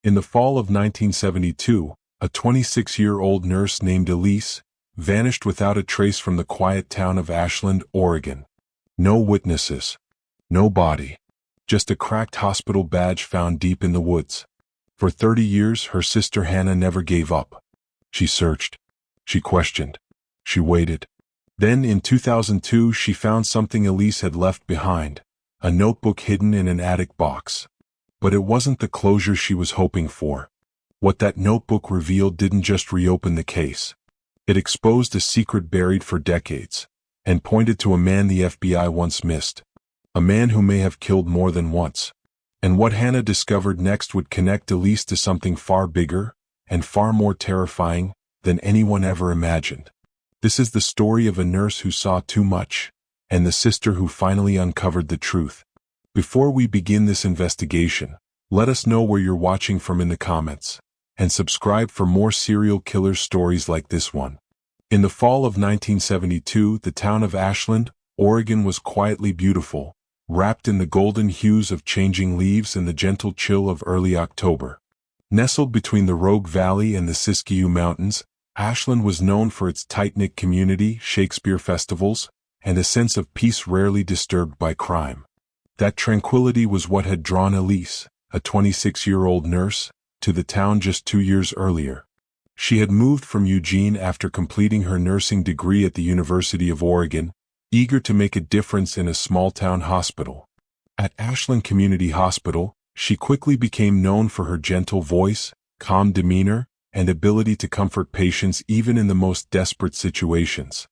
In the fall of 1972, a 26-year-old nurse named Elise vanished without a trace from the quiet town of Ashland, Oregon. No witnesses. No body. Just a cracked hospital badge found deep in the woods. For 30 years, her sister Hannah never gave up. She searched. She questioned. She waited. Then, in 2002, she found something Elise had left behind, a notebook hidden in an attic box. But it wasn't the closure she was hoping for. What that notebook revealed didn't just reopen the case. It exposed a secret buried for decades, and pointed to a man the FBI once missed. A man who may have killed more than once. And what Hannah discovered next would connect Elise to something far bigger and far more terrifying than anyone ever imagined. This is the story of a nurse who saw too much, and the sister who finally uncovered the truth. Before we begin this investigation, let us know where you're watching from in the comments, and subscribe for more serial killer stories like this one. In the fall of 1972, the town of Ashland, Oregon was quietly beautiful, wrapped in the golden hues of changing leaves and the gentle chill of early October. Nestled between the Rogue Valley and the Siskiyou Mountains, Ashland was known for its tight-knit community, Shakespeare festivals, and a sense of peace rarely disturbed by crime. That tranquility was what had drawn Elise, a 26-year-old nurse, to the town just 2 years earlier. She had moved from Eugene after completing her nursing degree at the University of Oregon, eager to make a difference in a small-town hospital. At Ashland Community Hospital, she quickly became known for her gentle voice, calm demeanor, and ability to comfort patients even in the most desperate situations.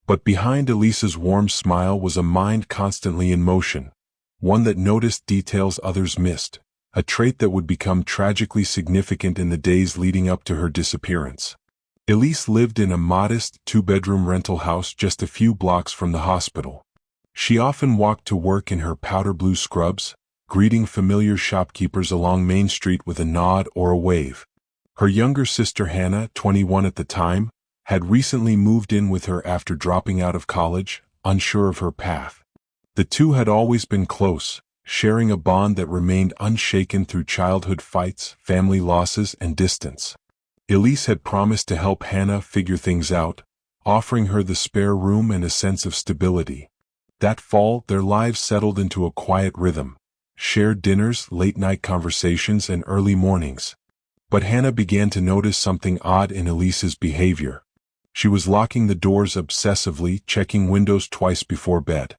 But behind Elise's warm smile was a mind constantly in motion, one that noticed details others missed, a trait that would become tragically significant in the days leading up to her disappearance. Elise lived in a modest, 2-bedroom rental house just a few blocks from the hospital. She often walked to work in her powder blue scrubs, greeting familiar shopkeepers along Main Street with a nod or a wave. Her younger sister Hannah, 21 at the time, had recently moved in with her after dropping out of college, unsure of her path. The two had always been close, sharing a bond that remained unshaken through childhood fights, family losses, and distance. Elise had promised to help Hannah figure things out, offering her the spare room and a sense of stability. That fall, their lives settled into a quiet rhythm, shared dinners, late-night conversations, and early mornings. But Hannah began to notice something odd in Elise's behavior. She was locking the doors obsessively, checking windows twice before bed.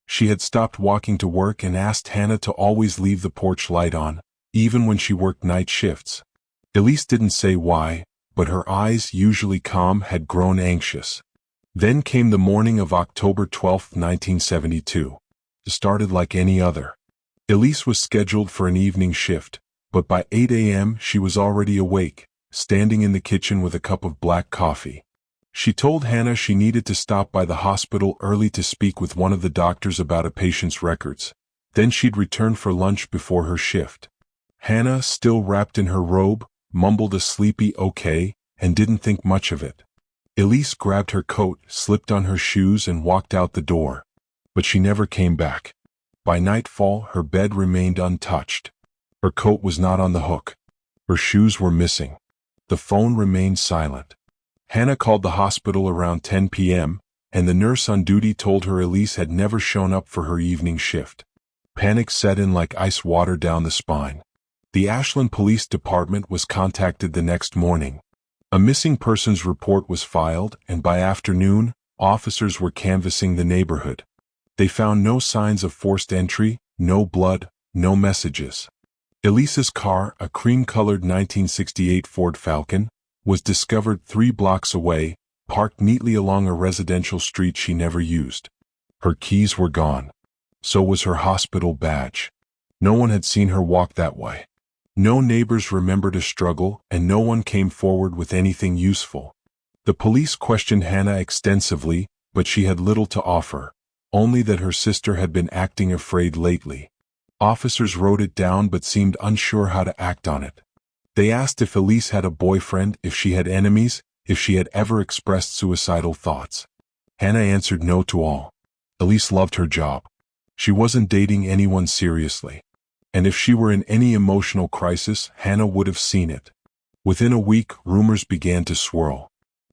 She had stopped walking to work and asked Hannah to always leave the porch light on, even when she worked night shifts. Elise didn't say why, but her eyes, usually calm, had grown anxious. Then came the morning of October 12, 1972. It started like any other. Elise was scheduled for an evening shift, but by 8 a.m. she was already awake, standing in the kitchen with a cup of black coffee. She told Hannah she needed to stop by the hospital early to speak with one of the doctors about a patient's records. Then she'd return for lunch before her shift. Hannah, still wrapped in her robe, mumbled a sleepy okay, and didn't think much of it. Elise grabbed her coat, slipped on her shoes, and walked out the door. But she never came back. By nightfall, her bed remained untouched. Her coat was not on the hook. Her shoes were missing. The phone remained silent. Hannah called the hospital around 10 p.m., and the nurse on duty told her Elise had never shown up for her evening shift. Panic set in like ice water down the spine. The Ashland Police Department was contacted the next morning. A missing persons report was filed, and by afternoon, officers were canvassing the neighborhood. They found no signs of forced entry, no blood, no messages. Elise's car, a cream-colored 1968 Ford Falcon, was discovered 3 blocks away, parked neatly along a residential street she never used. Her keys were gone. So was her hospital badge. No one had seen her walk that way. No neighbors remembered a struggle, and no one came forward with anything useful. The police questioned Hannah extensively, but she had little to offer, only that her sister had been acting afraid lately. Officers wrote it down but seemed unsure how to act on it. They asked if Elise had a boyfriend, if she had enemies, if she had ever expressed suicidal thoughts. Hannah answered no to all. Elise loved her job. She wasn't dating anyone seriously. And if she were in any emotional crisis, Hannah would have seen it. Within a week, rumors began to swirl.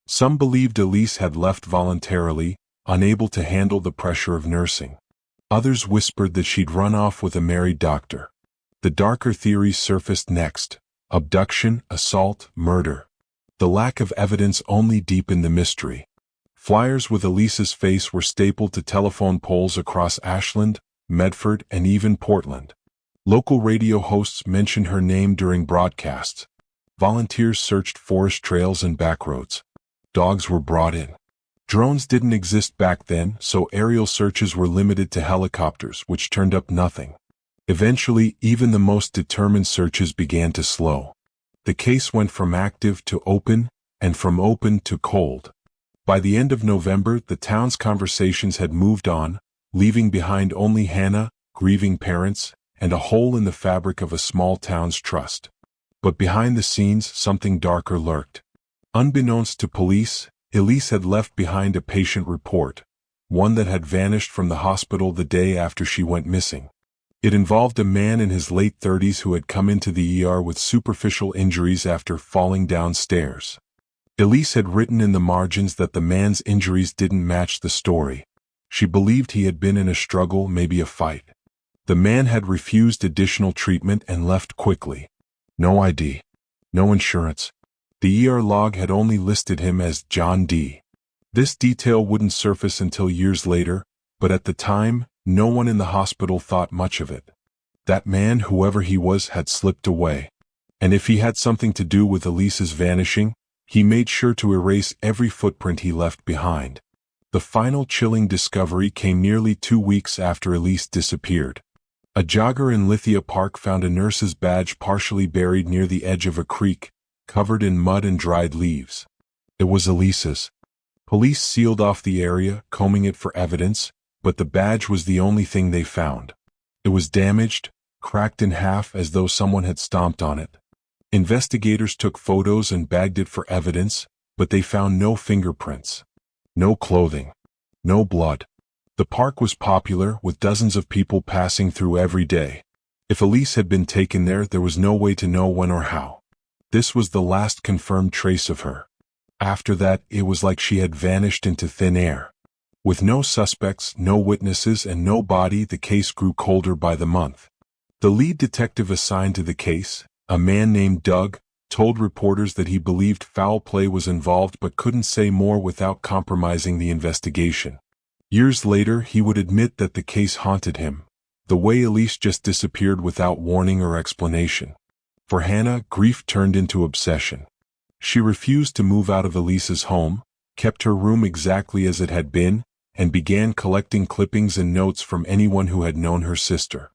Some believed Elise had left voluntarily, unable to handle the pressure of nursing. Others whispered that she'd run off with a married doctor. The darker theories surfaced next: abduction, assault, murder. The lack of evidence only deepened the mystery. Flyers with Elise's face were stapled to telephone poles across Ashland, Medford, and even Portland. Local radio hosts mentioned her name during broadcasts. Volunteers searched forest trails and backroads. Dogs were brought in. Drones didn't exist back then, so aerial searches were limited to helicopters, which turned up nothing. Eventually, even the most determined searches began to slow. The case went from active to open, and from open to cold. By the end of November, the town's conversations had moved on, leaving behind only Hannah, grieving parents, and a hole in the fabric of a small town's trust. But behind the scenes, something darker lurked. Unbeknownst to police, Elise had left behind a patient report, one that had vanished from the hospital the day after she went missing. It involved a man in his late 30s who had come into the ER with superficial injuries after falling downstairs. Elise had written in the margins that the man's injuries didn't match the story. She believed he had been in a struggle, maybe a fight. The man had refused additional treatment and left quickly. No ID. No insurance. The ER log had only listed him as John D. This detail wouldn't surface until years later, but at the time, no one in the hospital thought much of it. That man, whoever he was, had slipped away. And if he had something to do with Elise's vanishing, he made sure to erase every footprint he left behind. The final chilling discovery came nearly 2 weeks after Elise disappeared. A jogger in Lithia Park found a nurse's badge partially buried near the edge of a creek, covered in mud and dried leaves. It was Elise's. Police sealed off the area, combing it for evidence, but the badge was the only thing they found. It was damaged, cracked in half as though someone had stomped on it. Investigators took photos and bagged it for evidence, but they found no fingerprints. No clothing. No blood. The park was popular, with dozens of people passing through every day. If Elise had been taken there, there was no way to know when or how. This was the last confirmed trace of her. After that, it was like she had vanished into thin air. With no suspects, no witnesses, and no body, the case grew colder by the month. The lead detective assigned to the case, a man named Doug, told reporters that he believed foul play was involved but couldn't say more without compromising the investigation. Years later, he would admit that the case haunted him, the way Elise just disappeared without warning or explanation. For Hannah, grief turned into obsession. She refused to move out of Elise's home, kept her room exactly as it had been, and began collecting clippings and notes from anyone who had known her sister.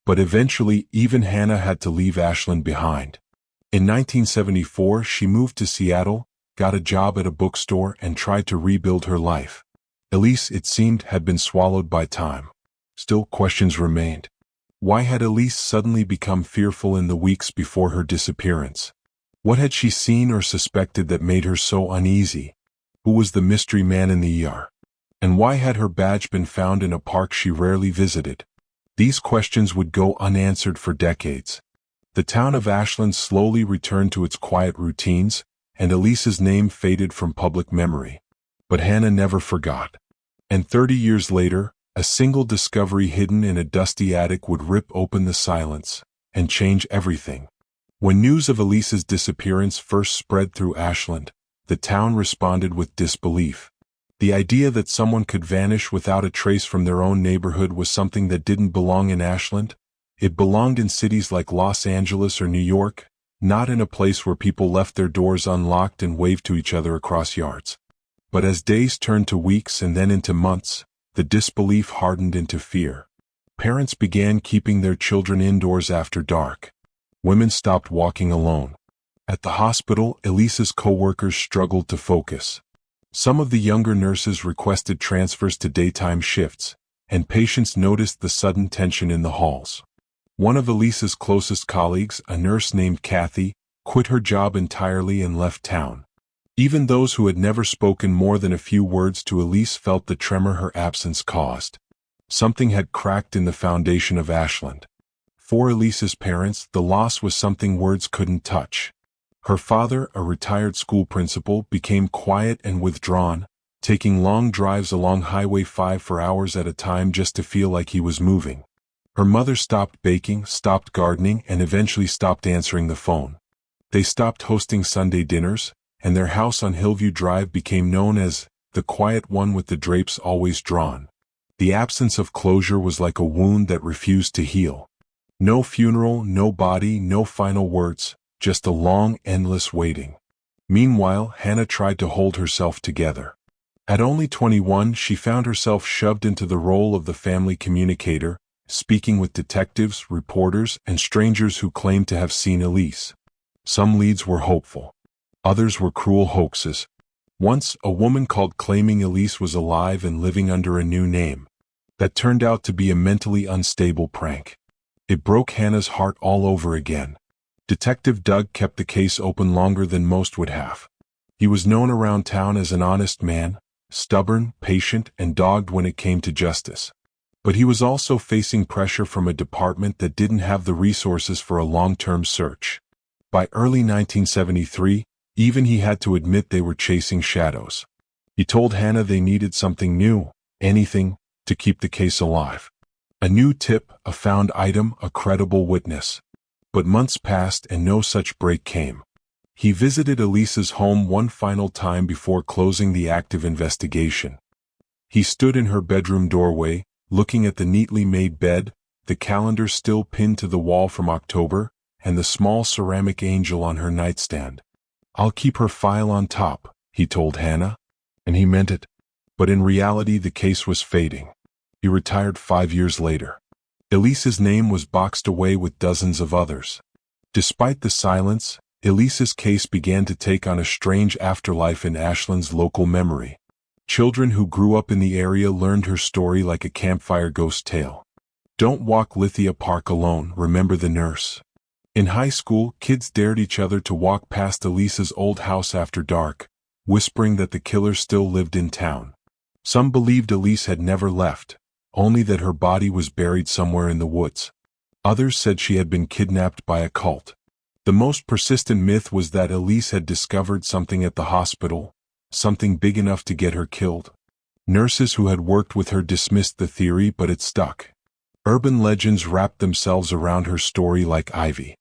But eventually, even Hannah had to leave Ashland behind. In 1974, she moved to Seattle, got a job at a bookstore, and tried to rebuild her life. Elise, it seemed, had been swallowed by time. Still, questions remained. Why had Elise suddenly become fearful in the weeks before her disappearance? What had she seen or suspected that made her so uneasy? Who was the mystery man in the ER? And why had her badge been found in a park she rarely visited? These questions would go unanswered for decades. The town of Ashland slowly returned to its quiet routines, and Elise's name faded from public memory. But Hannah never forgot. And 30 years later, a single discovery hidden in a dusty attic would rip open the silence and change everything. When news of Elise's disappearance first spread through Ashland, the town responded with disbelief. The idea that someone could vanish without a trace from their own neighborhood was something that didn't belong in Ashland. It belonged in cities like Los Angeles or New York, not in a place where people left their doors unlocked and waved to each other across yards. But as days turned to weeks and then into months, the disbelief hardened into fear. Parents began keeping their children indoors after dark. Women stopped walking alone. At the hospital, Elise's co-workers struggled to focus. Some of the younger nurses requested transfers to daytime shifts, and patients noticed the sudden tension in the halls. One of Elise's closest colleagues, a nurse named Kathy, quit her job entirely and left town. Even those who had never spoken more than a few words to Elise felt the tremor her absence caused. Something had cracked in the foundation of Ashland. For Elise's parents, the loss was something words couldn't touch. Her father, a retired school principal, became quiet and withdrawn, taking long drives along Highway 5 for hours at a time just to feel like he was moving. Her mother stopped baking, stopped gardening, and eventually stopped answering the phone. They stopped hosting Sunday dinners, and their house on Hillview Drive became known as the quiet one with the drapes always drawn. The absence of closure was like a wound that refused to heal. No funeral, no body, no final words, just a long, endless waiting. Meanwhile, Hannah tried to hold herself together. At only 21, she found herself shoved into the role of the family communicator, speaking with detectives, reporters, and strangers who claimed to have seen Elise. Some leads were hopeful. Others were cruel hoaxes. Once, a woman called claiming Elise was alive and living under a new name. That turned out to be a mentally unstable prank. It broke Hannah's heart all over again. Detective Doug kept the case open longer than most would have. He was known around town as an honest man, stubborn, patient, and dogged when it came to justice. But he was also facing pressure from a department that didn't have the resources for a long-term search. By early 1973, even he had to admit they were chasing shadows. He told Hannah they needed something new, anything, to keep the case alive. A new tip, a found item, a credible witness. But months passed and no such break came. He visited Elise's home one final time before closing the active investigation. He stood in her bedroom doorway, looking at the neatly made bed, the calendar still pinned to the wall from October, and the small ceramic angel on her nightstand. "I'll keep her file on top," he told Hannah. And he meant it. But in reality, the case was fading. He retired 5 years later. Elise's name was boxed away with dozens of others. Despite the silence, Elise's case began to take on a strange afterlife in Ashland's local memory. Children who grew up in the area learned her story like a campfire ghost tale. Don't walk Lithia Park alone, remember the nurse. In high school, kids dared each other to walk past Elise's old house after dark, whispering that the killer still lived in town. Some believed Elise had never left, only that her body was buried somewhere in the woods. Others said she had been kidnapped by a cult. The most persistent myth was that Elise had discovered something at the hospital, something big enough to get her killed. Nurses who had worked with her dismissed the theory, but it stuck. Urban legends wrapped themselves around her story like ivy.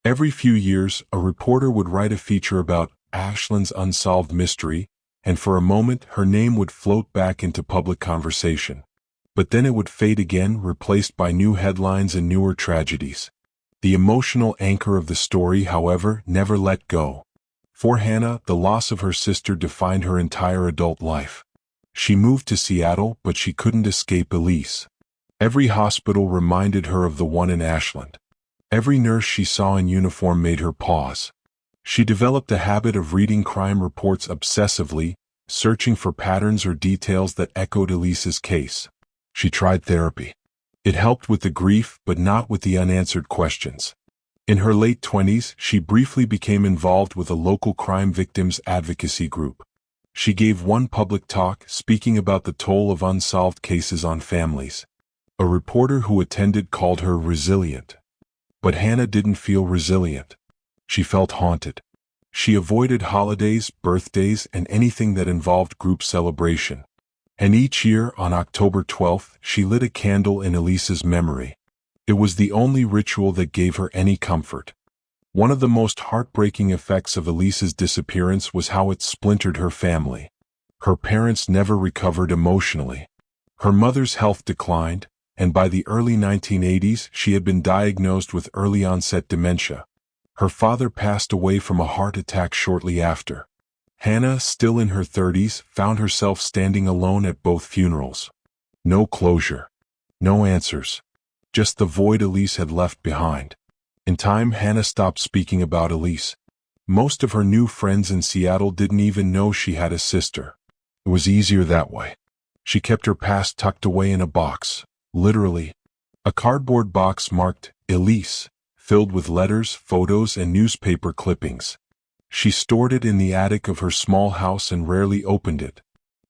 Every few years, a reporter would write a feature about Ashland's unsolved mystery, and for a moment her name would float back into public conversation. But then it would fade again, replaced by new headlines and newer tragedies. The emotional anchor of the story, however, never let go. For Hannah, the loss of her sister defined her entire adult life. She moved to Seattle, but she couldn't escape Elise. Every hospital reminded her of the one in Ashland. Every nurse she saw in uniform made her pause. She developed a habit of reading crime reports obsessively, searching for patterns or details that echoed Elise's case. She tried therapy. It helped with the grief, but not with the unanswered questions. In her late 20s, she briefly became involved with a local crime victims advocacy group. She gave one public talk, speaking about the toll of unsolved cases on families. A reporter who attended called her resilient. But Hannah didn't feel resilient. She felt haunted. She avoided holidays, birthdays, and anything that involved group celebration. And each year, on October 12th, she lit a candle in Elise's memory. It was the only ritual that gave her any comfort. One of the most heartbreaking effects of Elise's disappearance was how it splintered her family. Her parents never recovered emotionally. Her mother's health declined, and by the early 1980s, she had been diagnosed with early-onset dementia. Her father passed away from a heart attack shortly after. Hannah, still in her 30s, found herself standing alone at both funerals. No closure. No answers. Just the void Elise had left behind. In time, Hannah stopped speaking about Elise. Most of her new friends in Seattle didn't even know she had a sister. It was easier that way. She kept her past tucked away in a box. Literally. A cardboard box marked Elise, filled with letters, photos, and newspaper clippings. She stored it in the attic of her small house and rarely opened it.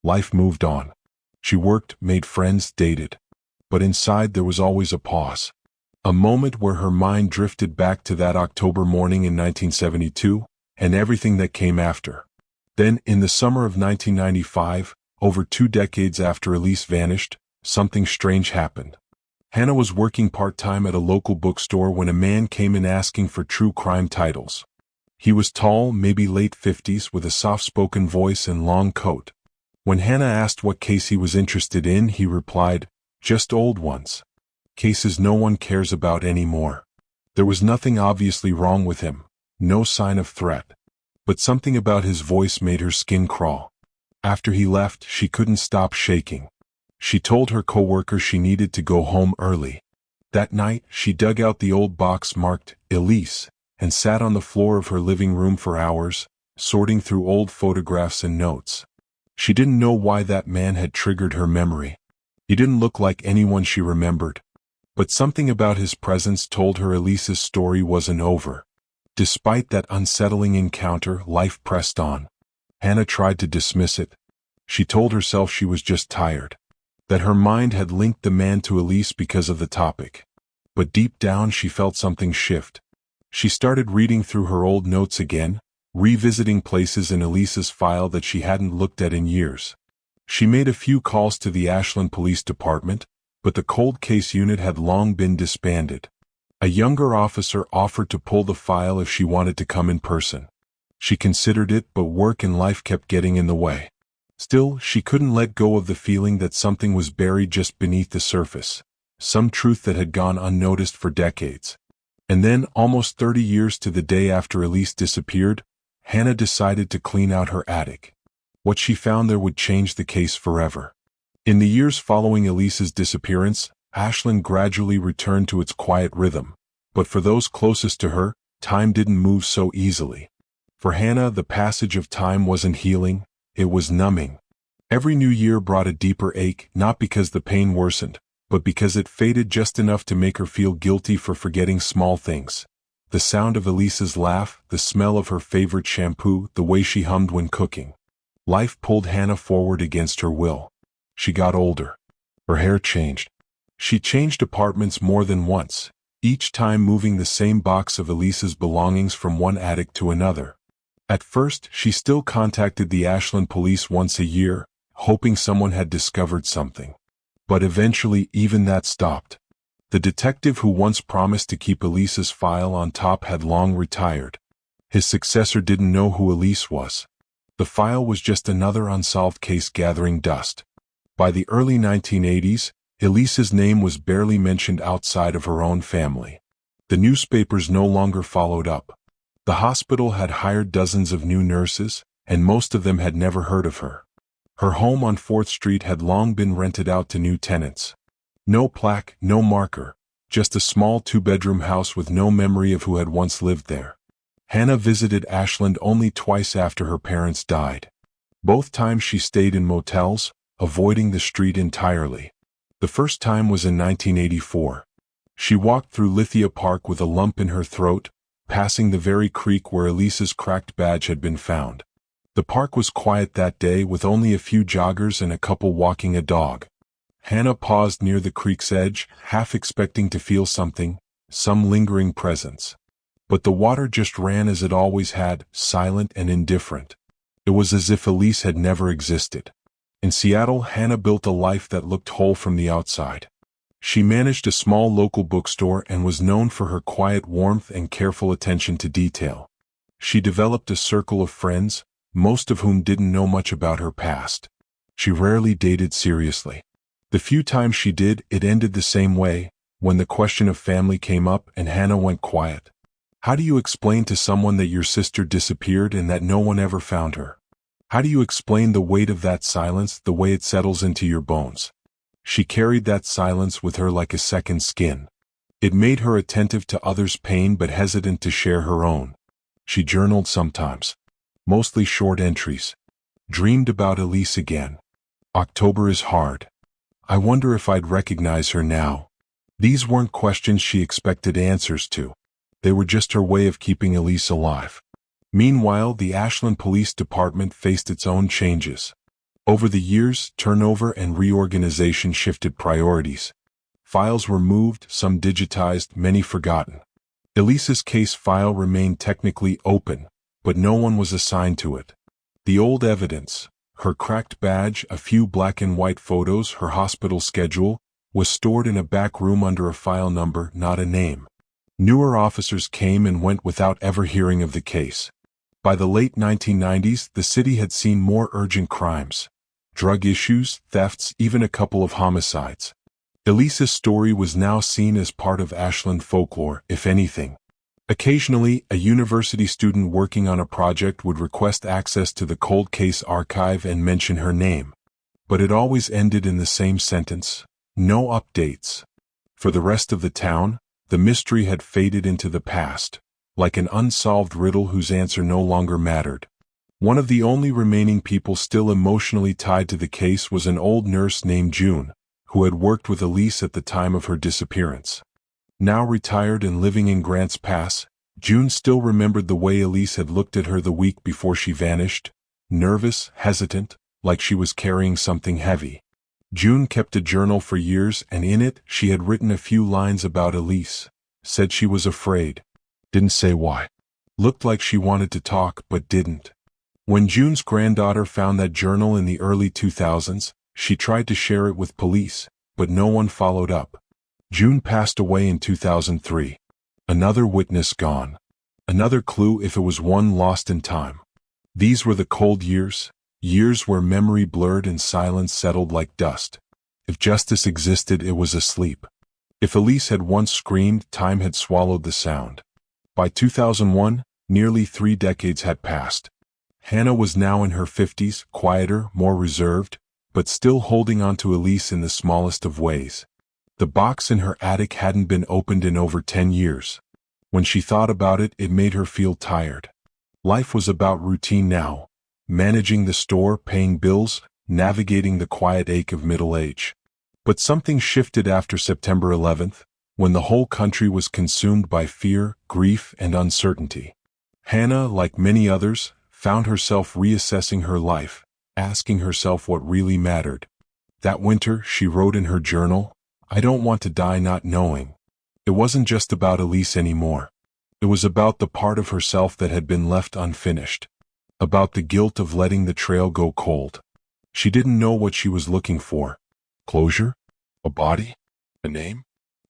Life moved on. She worked, made friends, dated. But inside there was always a pause. A moment where her mind drifted back to that October morning in 1972, and everything that came after. Then, in the summer of 1995, over 2 decades after Elise vanished, something strange happened. Hannah was working part-time at a local bookstore when a man came in asking for true crime titles. He was tall, maybe late 50s, with a soft-spoken voice and long coat. When Hannah asked what case he was interested in, he replied, "Just old ones. Cases no one cares about anymore." There was nothing obviously wrong with him, no sign of threat. But something about his voice made her skin crawl. After he left, she couldn't stop shaking. She told her coworker she needed to go home early. That night, she dug out the old box marked Elise and sat on the floor of her living room for hours, sorting through old photographs and notes. She didn't know why that man had triggered her memory. He didn't look like anyone she remembered. But something about his presence told her Elise's story wasn't over. Despite that unsettling encounter, life pressed on. Hannah tried to dismiss it. She told herself she was just tired, that her mind had linked the man to Elise because of the topic. But deep down she felt something shift. She started reading through her old notes again, revisiting places in Elise's file that she hadn't looked at in years. She made a few calls to the Ashland Police Department, but the cold case unit had long been disbanded. A younger officer offered to pull the file if she wanted to come in person. She considered it, but work and life kept getting in the way. Still, she couldn't let go of the feeling that something was buried just beneath the surface, some truth that had gone unnoticed for decades. And then, almost 30 years to the day after Elise disappeared, Hannah decided to clean out her attic. What she found there would change the case forever. In the years following Elise's disappearance, Ashland gradually returned to its quiet rhythm. But for those closest to her, time didn't move so easily. For Hannah, the passage of time wasn't healing, it was numbing. Every new year brought a deeper ache, not because the pain worsened, but because it faded just enough to make her feel guilty for forgetting small things. The sound of Elise's laugh, the smell of her favorite shampoo, the way she hummed when cooking. Life pulled Hannah forward against her will. She got older. Her hair changed. She changed apartments more than once, each time moving the same box of Elise's belongings from one attic to another. At first, she still contacted the Ashland police once a year, hoping someone had discovered something. But eventually even that stopped. The detective who once promised to keep Elise's file on top had long retired. His successor didn't know who Elise was. The file was just another unsolved case gathering dust. By the early 1980s, Elise's name was barely mentioned outside of her own family. The newspapers no longer followed up. The hospital had hired dozens of new nurses, and most of them had never heard of her. Her home on 4th Street had long been rented out to new tenants. No plaque, no marker, just a small 2-bedroom house with no memory of who had once lived there. Hannah visited Ashland only twice after her parents died. Both times she stayed in motels, avoiding the street entirely. The first time was in 1984. She walked through Lithia Park with a lump in her throat, passing the very creek where Elise's cracked badge had been found. The park was quiet that day, with only a few joggers and a couple walking a dog. Hannah paused near the creek's edge, half expecting to feel something, some lingering presence. But the water just ran as it always had, silent and indifferent. It was as if Elise had never existed. In Seattle, Hannah built a life that looked whole from the outside. She managed a small local bookstore and was known for her quiet warmth and careful attention to detail. She developed a circle of friends, most of whom didn't know much about her past. She rarely dated seriously. The few times she did, it ended the same way, when the question of family came up and Hannah went quiet. How do you explain to someone that your sister disappeared and that no one ever found her? How do you explain the weight of that silence, the way it settles into your bones? She carried that silence with her like a second skin. It made her attentive to others' pain but hesitant to share her own. She journaled sometimes. Mostly short entries. Dreamed about Elise again. October is hard. I wonder if I'd recognize her now. These weren't questions she expected answers to. They were just her way of keeping Elise alive. Meanwhile, the Ashland Police Department faced its own changes. Over the years, turnover and reorganization shifted priorities. Files were moved, some digitized, many forgotten. Elise's case file remained technically open, but no one was assigned to it. The old evidence, her cracked badge, a few black and white photos, her hospital schedule, was stored in a back room under a file number, not a name. Newer officers came and went without ever hearing of the case. By the late 1990s, the city had seen more urgent crimes, drug issues, thefts, even a couple of homicides. Elise's story was now seen as part of Ashland folklore, if anything. Occasionally, a university student working on a project would request access to the cold case archive and mention her name. But it always ended in the same sentence: no updates. For the rest of the town, the mystery had faded into the past, like an unsolved riddle whose answer no longer mattered. One of the only remaining people still emotionally tied to the case was an old nurse named June, who had worked with Elise at the time of her disappearance. Now retired and living in Grants Pass, June still remembered the way Elise had looked at her the week before she vanished, nervous, hesitant, like she was carrying something heavy. June kept a journal for years, and in it she had written a few lines about Elise, said she was afraid, didn't say why, looked like she wanted to talk but didn't. When June's granddaughter found that journal in the early 2000s, she tried to share it with police, but no one followed up. June passed away in 2003. Another witness gone. Another clue, if it was one, lost in time. These were the cold years, years where memory blurred and silence settled like dust. If justice existed, it was asleep. If Elise had once screamed, time had swallowed the sound. By 2001, nearly 3 decades had passed. Hannah was now in her 50s, quieter, more reserved, but still holding on to Elise in the smallest of ways. The box in her attic hadn't been opened in over 10 years. When she thought about it, it made her feel tired. Life was about routine now, managing the store, paying bills, navigating the quiet ache of middle age. But something shifted after September 11th, when the whole country was consumed by fear, grief, and uncertainty. Hannah, like many others, found herself reassessing her life, asking herself what really mattered. That winter, she wrote in her journal, "I don't want to die not knowing." It wasn't just about Elise anymore. It was about the part of herself that had been left unfinished. About the guilt of letting the trail go cold. She didn't know what she was looking for. Closure? A body? A name?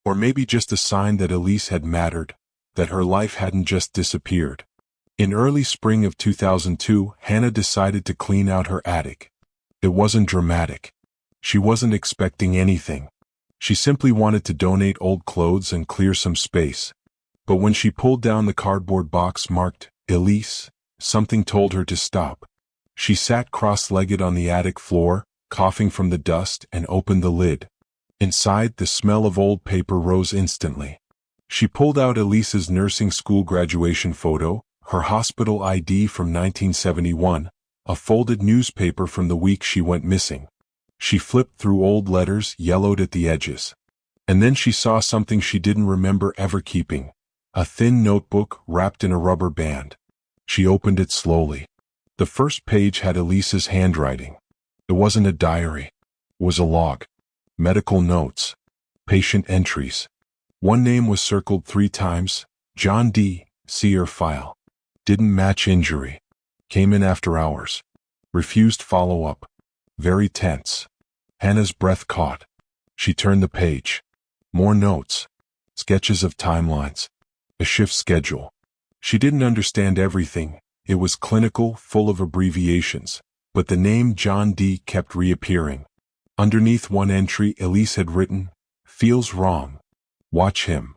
Or maybe just a sign that Elise had mattered, that her life hadn't just disappeared. In early spring of 2002, Hannah decided to clean out her attic. It wasn't dramatic. She wasn't expecting anything. She simply wanted to donate old clothes and clear some space. But when she pulled down the cardboard box marked Elise, something told her to stop. She sat cross-legged on the attic floor, coughing from the dust, and opened the lid. Inside, the smell of old paper rose instantly. She pulled out Elise's nursing school graduation photo, her hospital ID from 1971, a folded newspaper from the week she went missing. She flipped through old letters, yellowed at the edges. And then she saw something she didn't remember ever keeping. A thin notebook wrapped in a rubber band. She opened it slowly. The first page had Elise's handwriting. It wasn't a diary. It was a log. Medical notes. Patient entries. One name was circled 3 times. John D. Sear file. Didn't match injury. Came in after hours. Refused follow-up. Very tense. Hannah's breath caught. She turned the page. More notes. Sketches of timelines. A shift schedule. She didn't understand everything. It was clinical, full of abbreviations. But the name John D. kept reappearing. Underneath one entry, Elise had written, "Feels wrong. Watch him."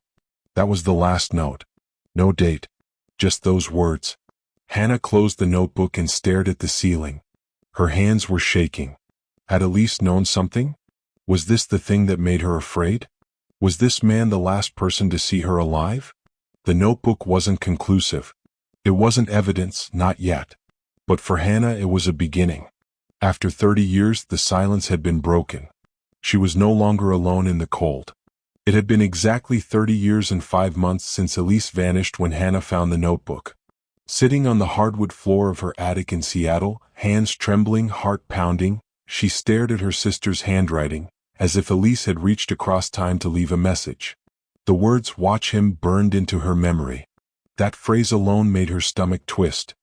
That was the last note. No date. Just those words. Hannah closed the notebook and stared at the ceiling. Her hands were shaking. Had Elise known something? Was this the thing that made her afraid? Was this man the last person to see her alive? The notebook wasn't conclusive. It wasn't evidence, not yet. But for Hannah, it was a beginning. After 30 years, the silence had been broken. She was no longer alone in the cold. It had been exactly 30 years and 5 months since Elise vanished when Hannah found the notebook. Sitting on the hardwood floor of her attic in Seattle, hands trembling, heart pounding, she stared at her sister's handwriting, as if Elise had reached across time to leave a message. The words "watch him" burned into her memory. That phrase alone made her stomach twist.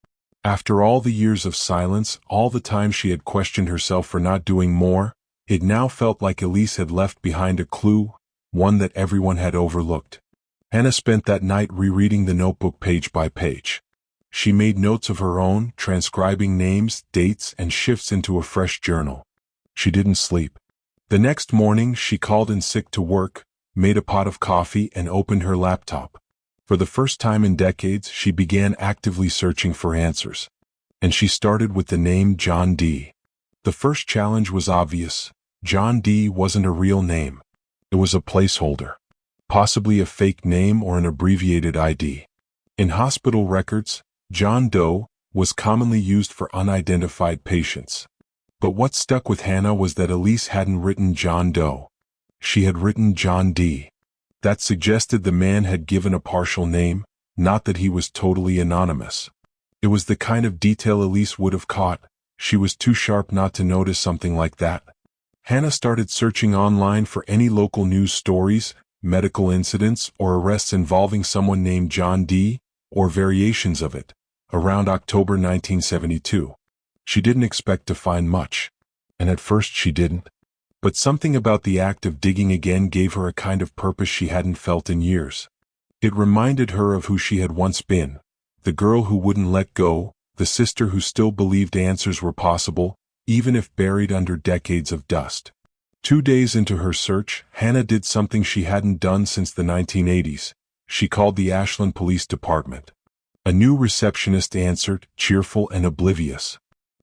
After all the years of silence, all the time she had questioned herself for not doing more, it now felt like Elise had left behind a clue, one that everyone had overlooked. Hannah spent that night rereading the notebook page by page. She made notes of her own, transcribing names, dates, and shifts into a fresh journal. She didn't sleep. The next morning, she called in sick to work, made a pot of coffee, and opened her laptop. For the first time in decades, she began actively searching for answers. And she started with the name John D. The first challenge was obvious. John D. wasn't a real name. It was a placeholder. Possibly a fake name or an abbreviated ID. In hospital records, John Doe was commonly used for unidentified patients. But what stuck with Hannah was that Elise hadn't written John Doe. She had written John D. That suggested the man had given a partial name, not that he was totally anonymous. It was the kind of detail Elise would have caught. She was too sharp not to notice something like that. Hannah started searching online for any local news stories, medical incidents, or arrests involving someone named John D., or variations of it, around October 1972. She didn't expect to find much. And at first she didn't. But something about the act of digging again gave her a kind of purpose she hadn't felt in years. It reminded her of who she had once been, the girl who wouldn't let go, the sister who still believed answers were possible, even if buried under decades of dust. 2 days into her search, Hannah did something she hadn't done since the 1980s. She called the Ashland Police Department. A new receptionist answered, cheerful and oblivious.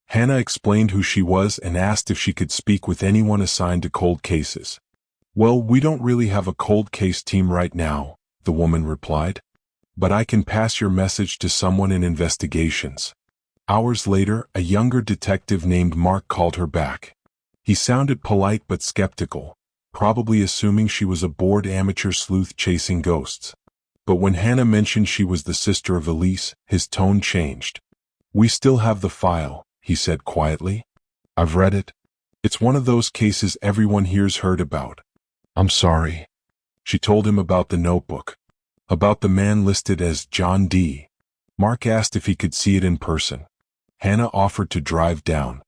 Hannah explained who she was and asked if she could speak with anyone assigned to cold cases. "Well, we don't really have a cold case team right now," the woman replied. "But I can pass your message to someone in investigations." Hours later, a younger detective named Mark called her back. He sounded polite but skeptical, probably assuming she was a bored amateur sleuth chasing ghosts. But when Hannah mentioned she was the sister of Elise, his tone changed. "We still have the file," he said quietly. "I've read it. It's one of those cases everyone here's heard about." "I'm sorry." She told him about the notebook, about the man listed as John D. Mark asked if he could see it in person. Hannah offered to drive down.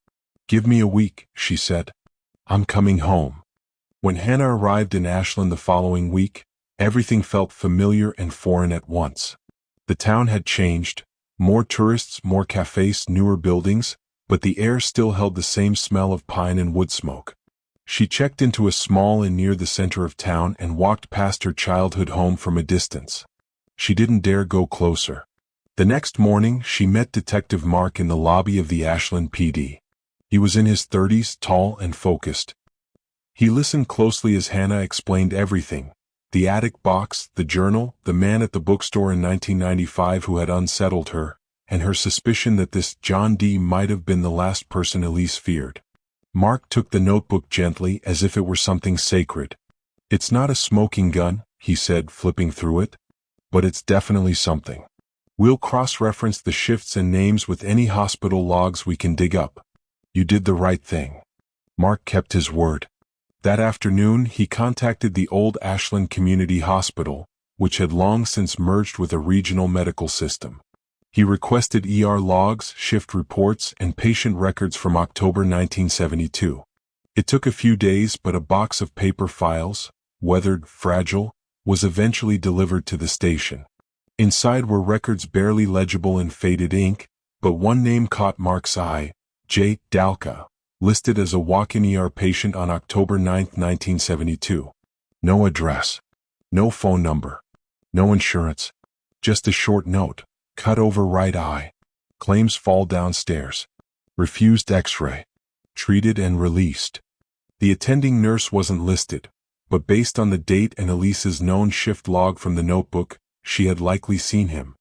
"Give me a week," she said. "I'm coming home." When Hannah arrived in Ashland the following week, everything felt familiar and foreign at once. The town had changed. More tourists, more cafes, newer buildings, but the air still held the same smell of pine and wood smoke. She checked into a small inn near the center of town and walked past her childhood home from a distance. She didn't dare go closer. The next morning, she met Detective Mark in the lobby of the Ashland PD. He was in his 30s, tall and focused. He listened closely as Hannah explained everything. The attic box, the journal, the man at the bookstore in 1995 who had unsettled her, and her suspicion that this John D. might have been the last person Elise feared. Mark took the notebook gently as if it were something sacred. "It's not a smoking gun," he said, flipping through it. "But it's definitely something. We'll cross-reference the shifts and names with any hospital logs we can dig up. You did the right thing." Mark kept his word. That afternoon, he contacted the old Ashland Community Hospital, which had long since merged with a regional medical system. He requested ER logs, shift reports, and patient records from October 1972. It took a few days, but a box of paper files, weathered, fragile, was eventually delivered to the station. Inside were records barely legible in faded ink, but one name caught Mark's eye, J. Dalka, listed as a walk-in ER patient on October 9, 1972. No address, no phone number, no insurance, just a short note, cut over right eye, claims fall downstairs, refused x-ray, treated and released. The attending nurse wasn't listed, but based on the date and Elise's known shift log from the notebook, she had likely seen him.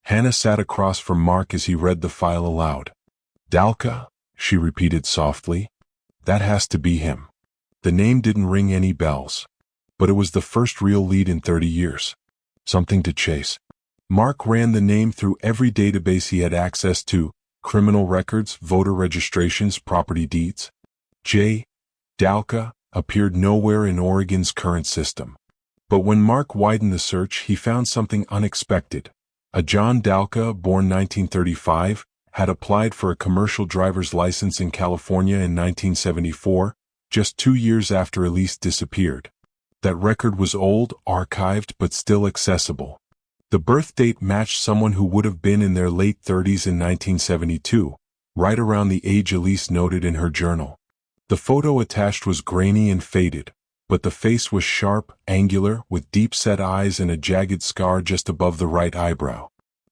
Hannah sat across from Mark as he read the file aloud. "Dalka?" she repeated softly. "That has to be him." The name didn't ring any bells, but it was the first real lead in 30 years. Something to chase. Mark ran the name through every database he had access to: criminal records, voter registrations, property deeds. J. Dalka, appeared nowhere in Oregon's current system. But when Mark widened the search, he found something unexpected. A John Dalka, born 1935, had applied for a commercial driver's license in California in 1974, just 2 years after Elise disappeared. That record was old, archived, but still accessible. The birth date matched someone who would have been in their late 30s in 1972, right around the age Elise noted in her journal. The photo attached was grainy and faded, but the face was sharp, angular, with deep-set eyes and a jagged scar just above the right eyebrow.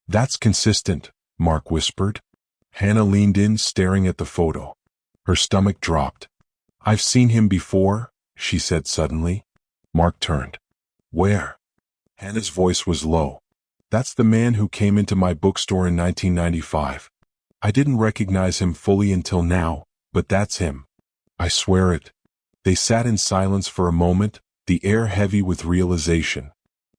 "That's consistent," Mark whispered. Hannah leaned in, staring at the photo. Her stomach dropped. "I've seen him before," she said suddenly. Mark turned. "Where?" Hannah's voice was low. "That's the man who came into my bookstore in 1995. I didn't recognize him fully until now, but that's him. I swear it." They sat in silence for a moment, the air heavy with realization.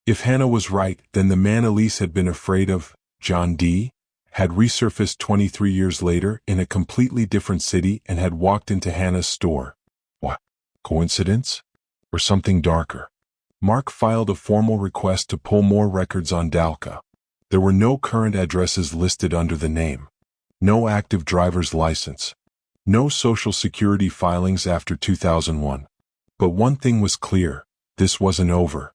If Hannah was right, then the man Elise had been afraid of, John D., had resurfaced 23 years later in a completely different city and had walked into Hannah's store. What? Coincidence? Or something darker? Mark filed a formal request to pull more records on Dalka. There were no current addresses listed under the name. No active driver's license. No social security filings after 2001. But one thing was clear: this wasn't over.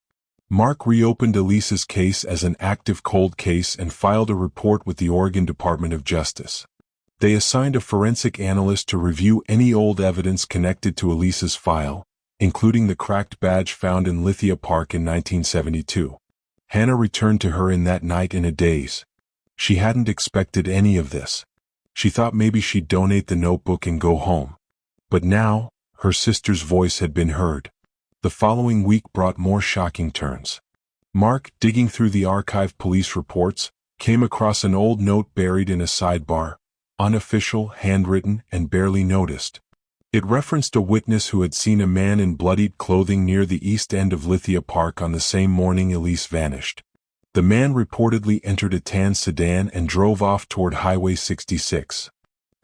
Mark reopened Elise's case as an active cold case and filed a report with the Oregon Department of Justice. They assigned a forensic analyst to review any old evidence connected to Elise's file, including the cracked badge found in Lithia Park in 1972. Hannah returned to her in that night in a daze. She hadn't expected any of this. She thought maybe she'd donate the notebook and go home. But now, her sister's voice had been heard. The following week brought more shocking turns. Mark, digging through the archived police reports, came across an old note buried in a sidebar, unofficial, handwritten, and barely noticed. It referenced a witness who had seen a man in bloodied clothing near the east end of Lithia Park on the same morning Elise vanished. The man reportedly entered a tan sedan and drove off toward Highway 66.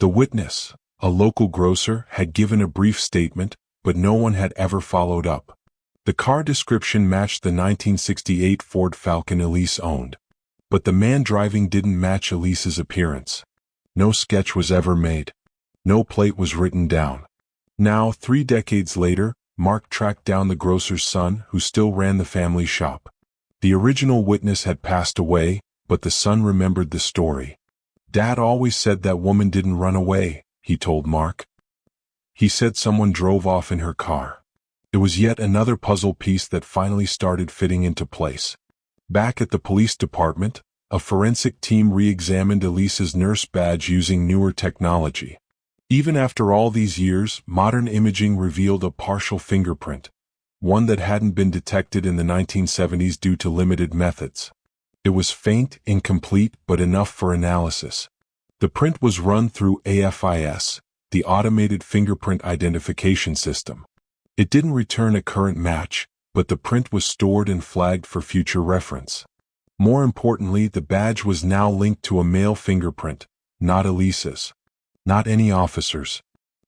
The witness, a local grocer, had given a brief statement, but no one had ever followed up. The car description matched the 1968 Ford Falcon Elise owned. But the man driving didn't match Elise's appearance. No sketch was ever made. No plate was written down. Now, 3 decades later, Mark tracked down the grocer's son, who still ran the family shop. The original witness had passed away, but the son remembered the story. "Dad always said that woman didn't run away," he told Mark. "He said someone drove off in her car." It was yet another puzzle piece that finally started fitting into place. Back at the police department, a forensic team re-examined Elise's nurse badge using newer technology. Even after all these years, modern imaging revealed a partial fingerprint, one that hadn't been detected in the 1970s due to limited methods. It was faint, incomplete, but enough for analysis. The print was run through AFIS, the Automated Fingerprint Identification System. It didn't return a current match, but the print was stored and flagged for future reference. More importantly, the badge was now linked to a male fingerprint, not Elise's. Not any officer's.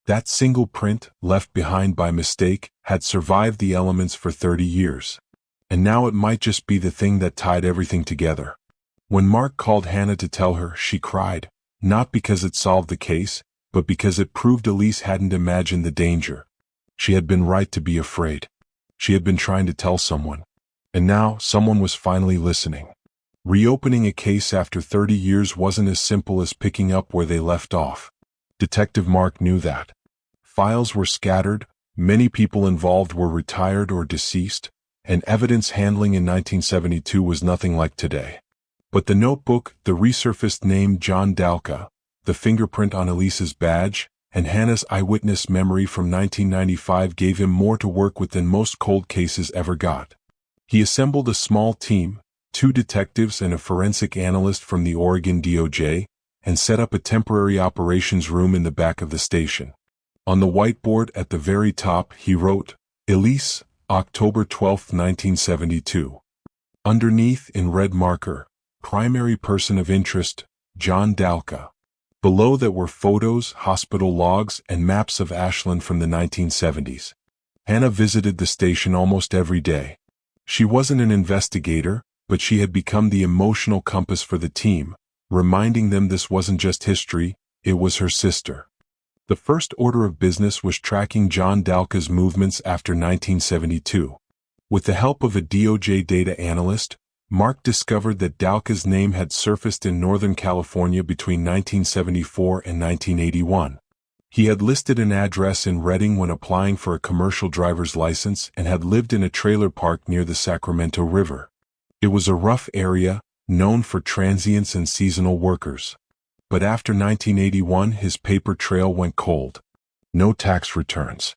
That single print, left behind by mistake, had survived the elements for 30 years. And now it might just be the thing that tied everything together. When Mark called Hannah to tell her, she cried, not because it solved the case, but because it proved Elise hadn't imagined the danger. She had been right to be afraid. She had been trying to tell someone. And now, someone was finally listening. Reopening a case after 30 years wasn't as simple as picking up where they left off. Detective Mark knew that. Files were scattered, many people involved were retired or deceased, and evidence handling in 1972 was nothing like today. But the notebook, the resurfaced name John Dalka, the fingerprint on Elise's badge, and Hannah's eyewitness memory from 1995 gave him more to work with than most cold cases ever got. He assembled a small team, 2 detectives and a forensic analyst from the Oregon DOJ, and set up a temporary operations room in the back of the station. On the whiteboard at the very top, he wrote, "Elise, October 12, 1972. Underneath, in red marker, primary person of interest, John Dalka. Below that were photos, hospital logs, and maps of Ashland from the 1970s. Hannah visited the station almost every day. She wasn't an investigator, but she had become the emotional compass for the team, reminding them this wasn't just history, it was her sister. The first order of business was tracking John Dalka's movements after 1972. With the help of a DOJ data analyst, Mark discovered that Dalka's name had surfaced in Northern California between 1974 and 1981. He had listed an address in Redding when applying for a commercial driver's license and had lived in a trailer park near the Sacramento River. It was a rough area, known for transients and seasonal workers. But after 1981, his paper trail went cold. No tax returns.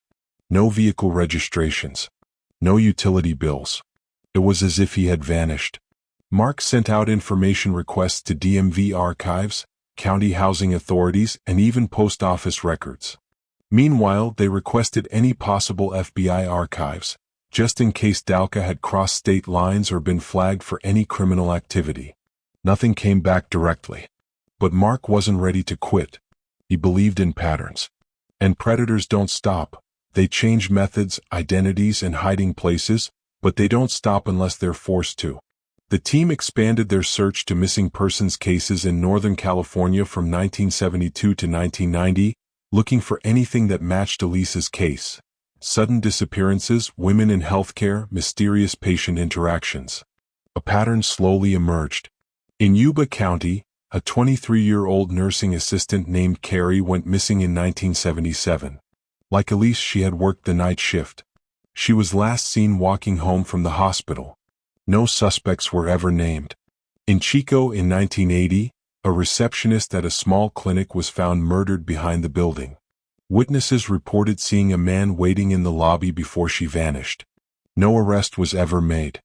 No vehicle registrations. No utility bills. It was as if he had vanished. Mark sent out information requests to DMV archives, county housing authorities, and even post office records. Meanwhile, they requested any possible FBI archives, just in case Dalka had crossed state lines or been flagged for any criminal activity. Nothing came back directly. But Mark wasn't ready to quit. He believed in patterns. And predators don't stop. They change methods, identities, and hiding places, but they don't stop unless they're forced to. The team expanded their search to missing persons cases in Northern California from 1972 to 1990, looking for anything that matched Elise's case. Sudden disappearances, women in healthcare, mysterious patient interactions. A pattern slowly emerged. In Yuba County, a 23-year-old nursing assistant named Carrie went missing in 1977. Like Elise, she had worked the night shift. She was last seen walking home from the hospital. No suspects were ever named. In Chico in 1980, a receptionist at a small clinic was found murdered behind the building. Witnesses reported seeing a man waiting in the lobby before she vanished. No arrest was ever made.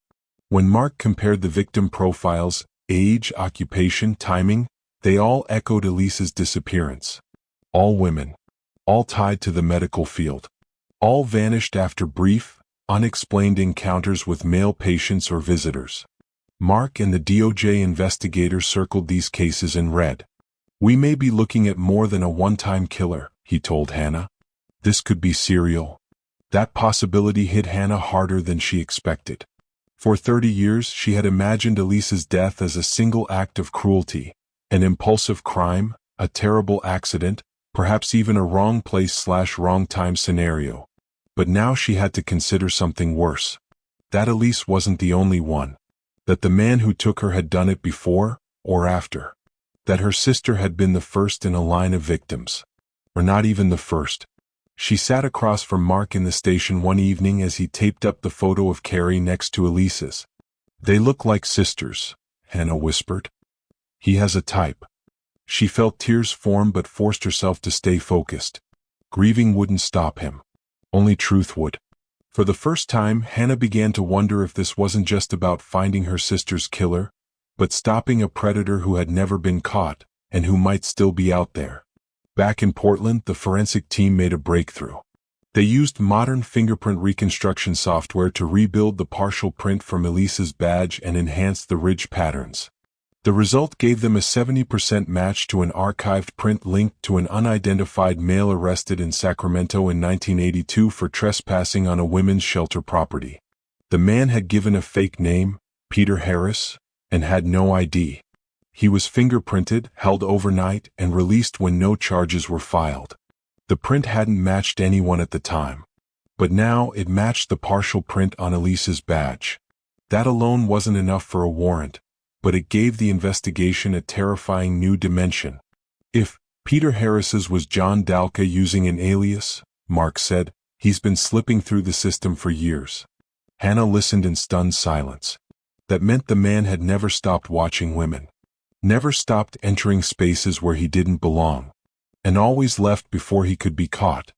When Mark compared the victim profiles, age, occupation, timing, they all echoed Elise's disappearance. All women. All tied to the medical field. All vanished after brief, unexplained encounters with male patients or visitors. Mark and the DOJ investigator circled these cases in red. "We may be looking at more than a one-time killer," he told Hannah. "This could be serial." That possibility hit Hannah harder than she expected. For 30 years, she had imagined Elise's death as a single act of cruelty, an impulsive crime, a terrible accident, perhaps even a wrong place/wrong time scenario. But now she had to consider something worse. That Elise wasn't the only one. That the man who took her had done it before or after. That her sister had been the first in a line of victims. Or not even the first. She sat across from Mark in the station one evening as he taped up the photo of Carrie next to Elise's. "They look like sisters," Hannah whispered. "He has a type." She felt tears form but forced herself to stay focused. Grieving wouldn't stop him. Only truth would. For the first time, Hannah began to wonder if this wasn't just about finding her sister's killer, but stopping a predator who had never been caught, and who might still be out there. Back in Portland, the forensic team made a breakthrough. They used modern fingerprint reconstruction software to rebuild the partial print from Elise's badge and enhance the ridge patterns. The result gave them a 70% match to an archived print linked to an unidentified male arrested in Sacramento in 1982 for trespassing on a women's shelter property. The man had given a fake name, Peter Harris, and had no ID. He was fingerprinted, held overnight, and released when no charges were filed. The print hadn't matched anyone at the time. But now it matched the partial print on Elise's badge. That alone wasn't enough for a warrant, but it gave the investigation a terrifying new dimension. If Peter Harris's was John Dalka using an alias, Mark said, he's been slipping through the system for years. Hannah listened in stunned silence. That meant the man had never stopped watching women. Never stopped entering spaces where he didn't belong. And always left before he could be caught.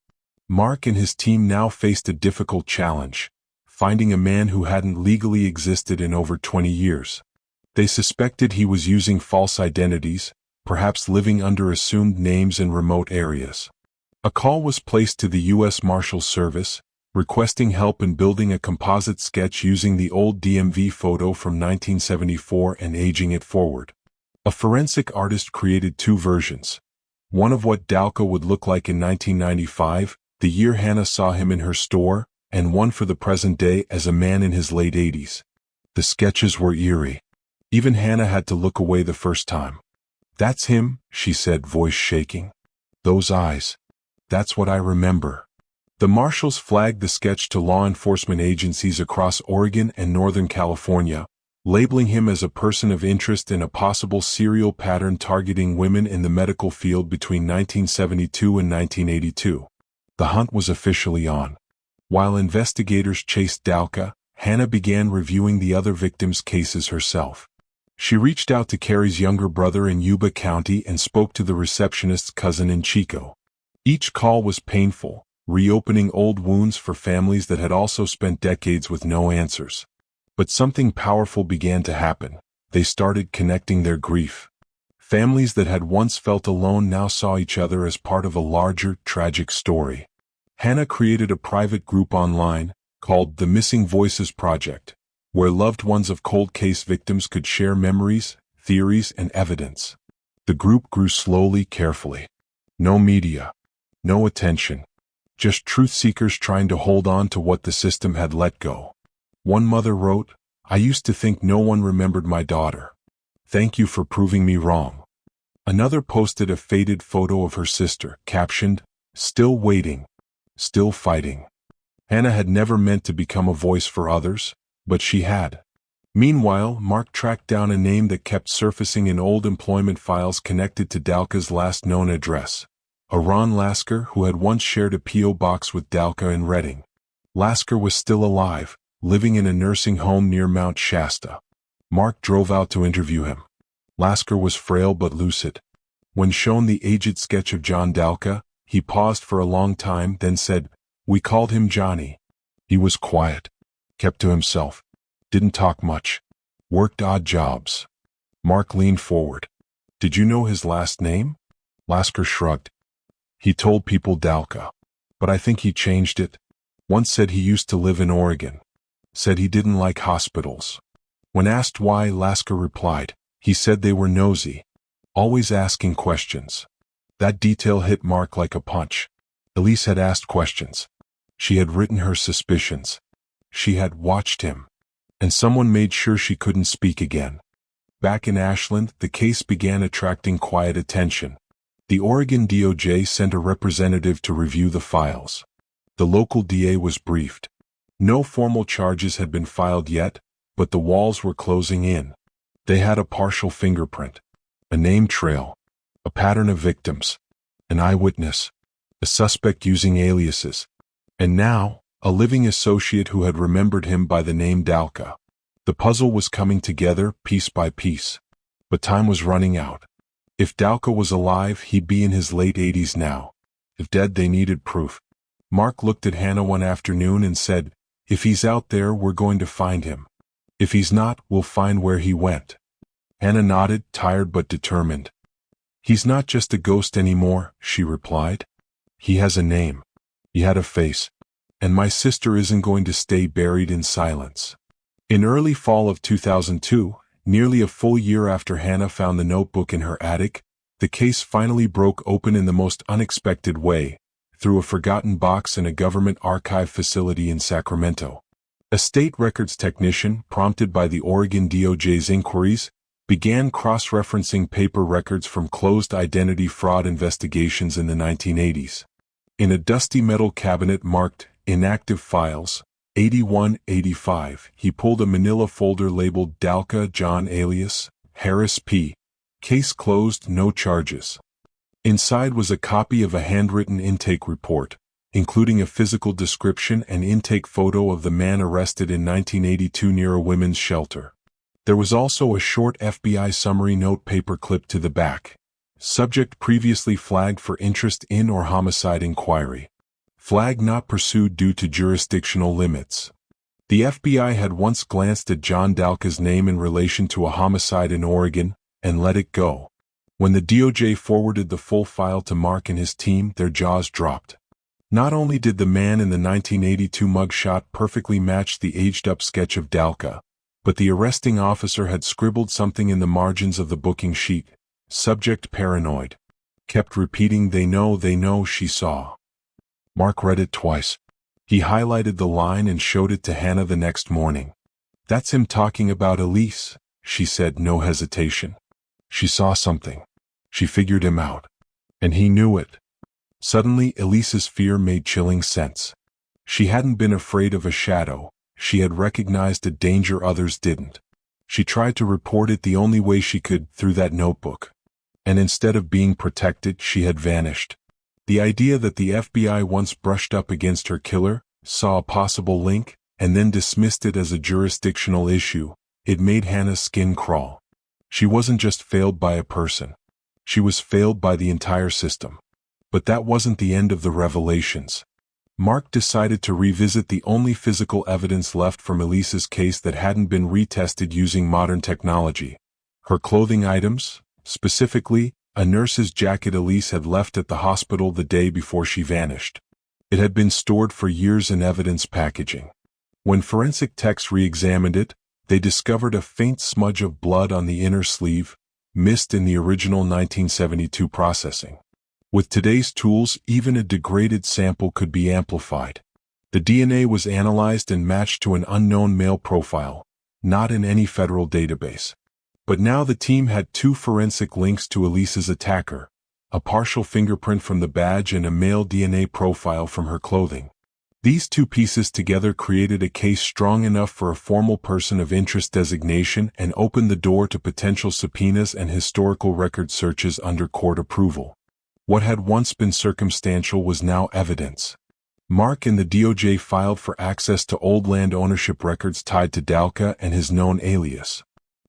Mark and his team now faced a difficult challenge, finding a man who hadn't legally existed in over 20 years. They suspected he was using false identities, perhaps living under assumed names in remote areas. A call was placed to the U.S. Marshals Service, requesting help in building a composite sketch using the old DMV photo from 1974 and aging it forward. A forensic artist created two versions. One of what Dalka would look like in 1995, the year Hannah saw him in her store, and one for the present day as a man in his late 80s. The sketches were eerie. Even Hannah had to look away the first time. "That's him," she said, voice shaking. "Those eyes. That's what I remember." The marshals flagged the sketch to law enforcement agencies across Oregon and Northern California, labeling him as a person of interest in a possible serial pattern targeting women in the medical field between 1972 and 1982. The hunt was officially on. While investigators chased Dalka, Hannah began reviewing the other victims' cases herself. She reached out to Carrie's younger brother in Yuba County and spoke to the receptionist's cousin in Chico. Each call was painful, reopening old wounds for families that had also spent decades with no answers. But something powerful began to happen. They started connecting their grief. Families that had once felt alone now saw each other as part of a larger, tragic story. Hannah created a private group online, called the Missing Voices Project, where loved ones of cold case victims could share memories, theories, and evidence. The group grew slowly, carefully. No media. No attention. Just truth seekers trying to hold on to what the system had let go. One mother wrote, "I used to think no one remembered my daughter. Thank you for proving me wrong." Another posted a faded photo of her sister, captioned, "Still waiting. Still fighting." Hannah had never meant to become a voice for others, but she had. Meanwhile, Mark tracked down a name that kept surfacing in old employment files connected to Dalka's last known address. A Ron Lasker who had once shared a P.O. box with Dalka in Redding. Lasker was still alive, living in a nursing home near Mount Shasta. Mark drove out to interview him. Lasker was frail but lucid. When shown the aged sketch of John Dalka, he paused for a long time, then said, "We called him Johnny. He was quiet. Kept to himself. Didn't talk much. Worked odd jobs." Mark leaned forward. "Did you know his last name?" Lasker shrugged. "He told people Dalka. But I think he changed it. Once said he used to live in Oregon. Said he didn't like hospitals." When asked why, Lasker replied, "He said they were nosy. Always asking questions." That detail hit Mark like a punch. Elise had asked questions. She had written her suspicions. She had watched him. And someone made sure she couldn't speak again. Back in Ashland, the case began attracting quiet attention. The Oregon DOJ sent a representative to review the files. The local DA was briefed. No formal charges had been filed yet, but the walls were closing in. They had a partial fingerprint, a name trail, a pattern of victims, an eyewitness, a suspect using aliases, and now, a living associate who had remembered him by the name Dalka. The puzzle was coming together piece by piece. But time was running out. If Dalka was alive, he'd be in his late 80s now. If dead, they needed proof. Mark looked at Hannah one afternoon and said, "If he's out there, we're going to find him. If he's not, we'll find where he went." Hannah nodded, tired but determined. "He's not just a ghost anymore," she replied. "He has a name. He had a face. And my sister isn't going to stay buried in silence." In early fall of 2002, nearly a full year after Hannah found the notebook in her attic, the case finally broke open in the most unexpected way, through a forgotten box in a government archive facility in Sacramento. A state records technician, prompted by the Oregon DOJ's inquiries, began cross-referencing paper records from closed identity fraud investigations in the 1980s. In a dusty metal cabinet marked Inactive Files, 8185, he pulled a manila folder labeled Dalka John alias Harris P. Case closed, no charges. Inside was a copy of a handwritten intake report, including a physical description and intake photo of the man arrested in 1982 near a women's shelter. There was also a short FBI summary note paper clipped to the back. Subject previously flagged for interest in or homicide inquiry. Flag not pursued due to jurisdictional limits. The FBI had once glanced at John Dalka's name in relation to a homicide in Oregon, and let it go. When the DOJ forwarded the full file to Mark and his team, their jaws dropped. Not only did the man in the 1982 mugshot perfectly match the aged-up sketch of Dalka, but the arresting officer had scribbled something in the margins of the booking sheet. Subject paranoid. Kept repeating, they know, she saw. Mark read it twice. He highlighted the line and showed it to Hannah the next morning. "That's him talking about Elise," she said, no hesitation. She saw something. She figured him out. And he knew it. Suddenly, Elise's fear made chilling sense. She hadn't been afraid of a shadow. She had recognized a danger others didn't. She tried to report it the only way she could, through that notebook. And instead of being protected, she had vanished. The idea that the FBI once brushed up against her killer, saw a possible link, and then dismissed it as a jurisdictional issue, it made Hannah's skin crawl. She wasn't just failed by a person. She was failed by the entire system. But that wasn't the end of the revelations. Mark decided to revisit the only physical evidence left from Elise's case that hadn't been retested using modern technology. Her clothing items, specifically, a nurse's jacket Elise had left at the hospital the day before she vanished. It had been stored for years in evidence packaging. When forensic techs re-examined it, they discovered a faint smudge of blood on the inner sleeve, missed in the original 1972 processing. With today's tools, even a degraded sample could be amplified. The DNA was analyzed and matched to an unknown male profile, not in any federal database. But now the team had two forensic links to Elise's attacker, a partial fingerprint from the badge and a male DNA profile from her clothing. These two pieces together created a case strong enough for a formal person of interest designation and opened the door to potential subpoenas and historical record searches under court approval. What had once been circumstantial was now evidence. Mark and the DOJ filed for access to old land ownership records tied to Dalka and his known alias.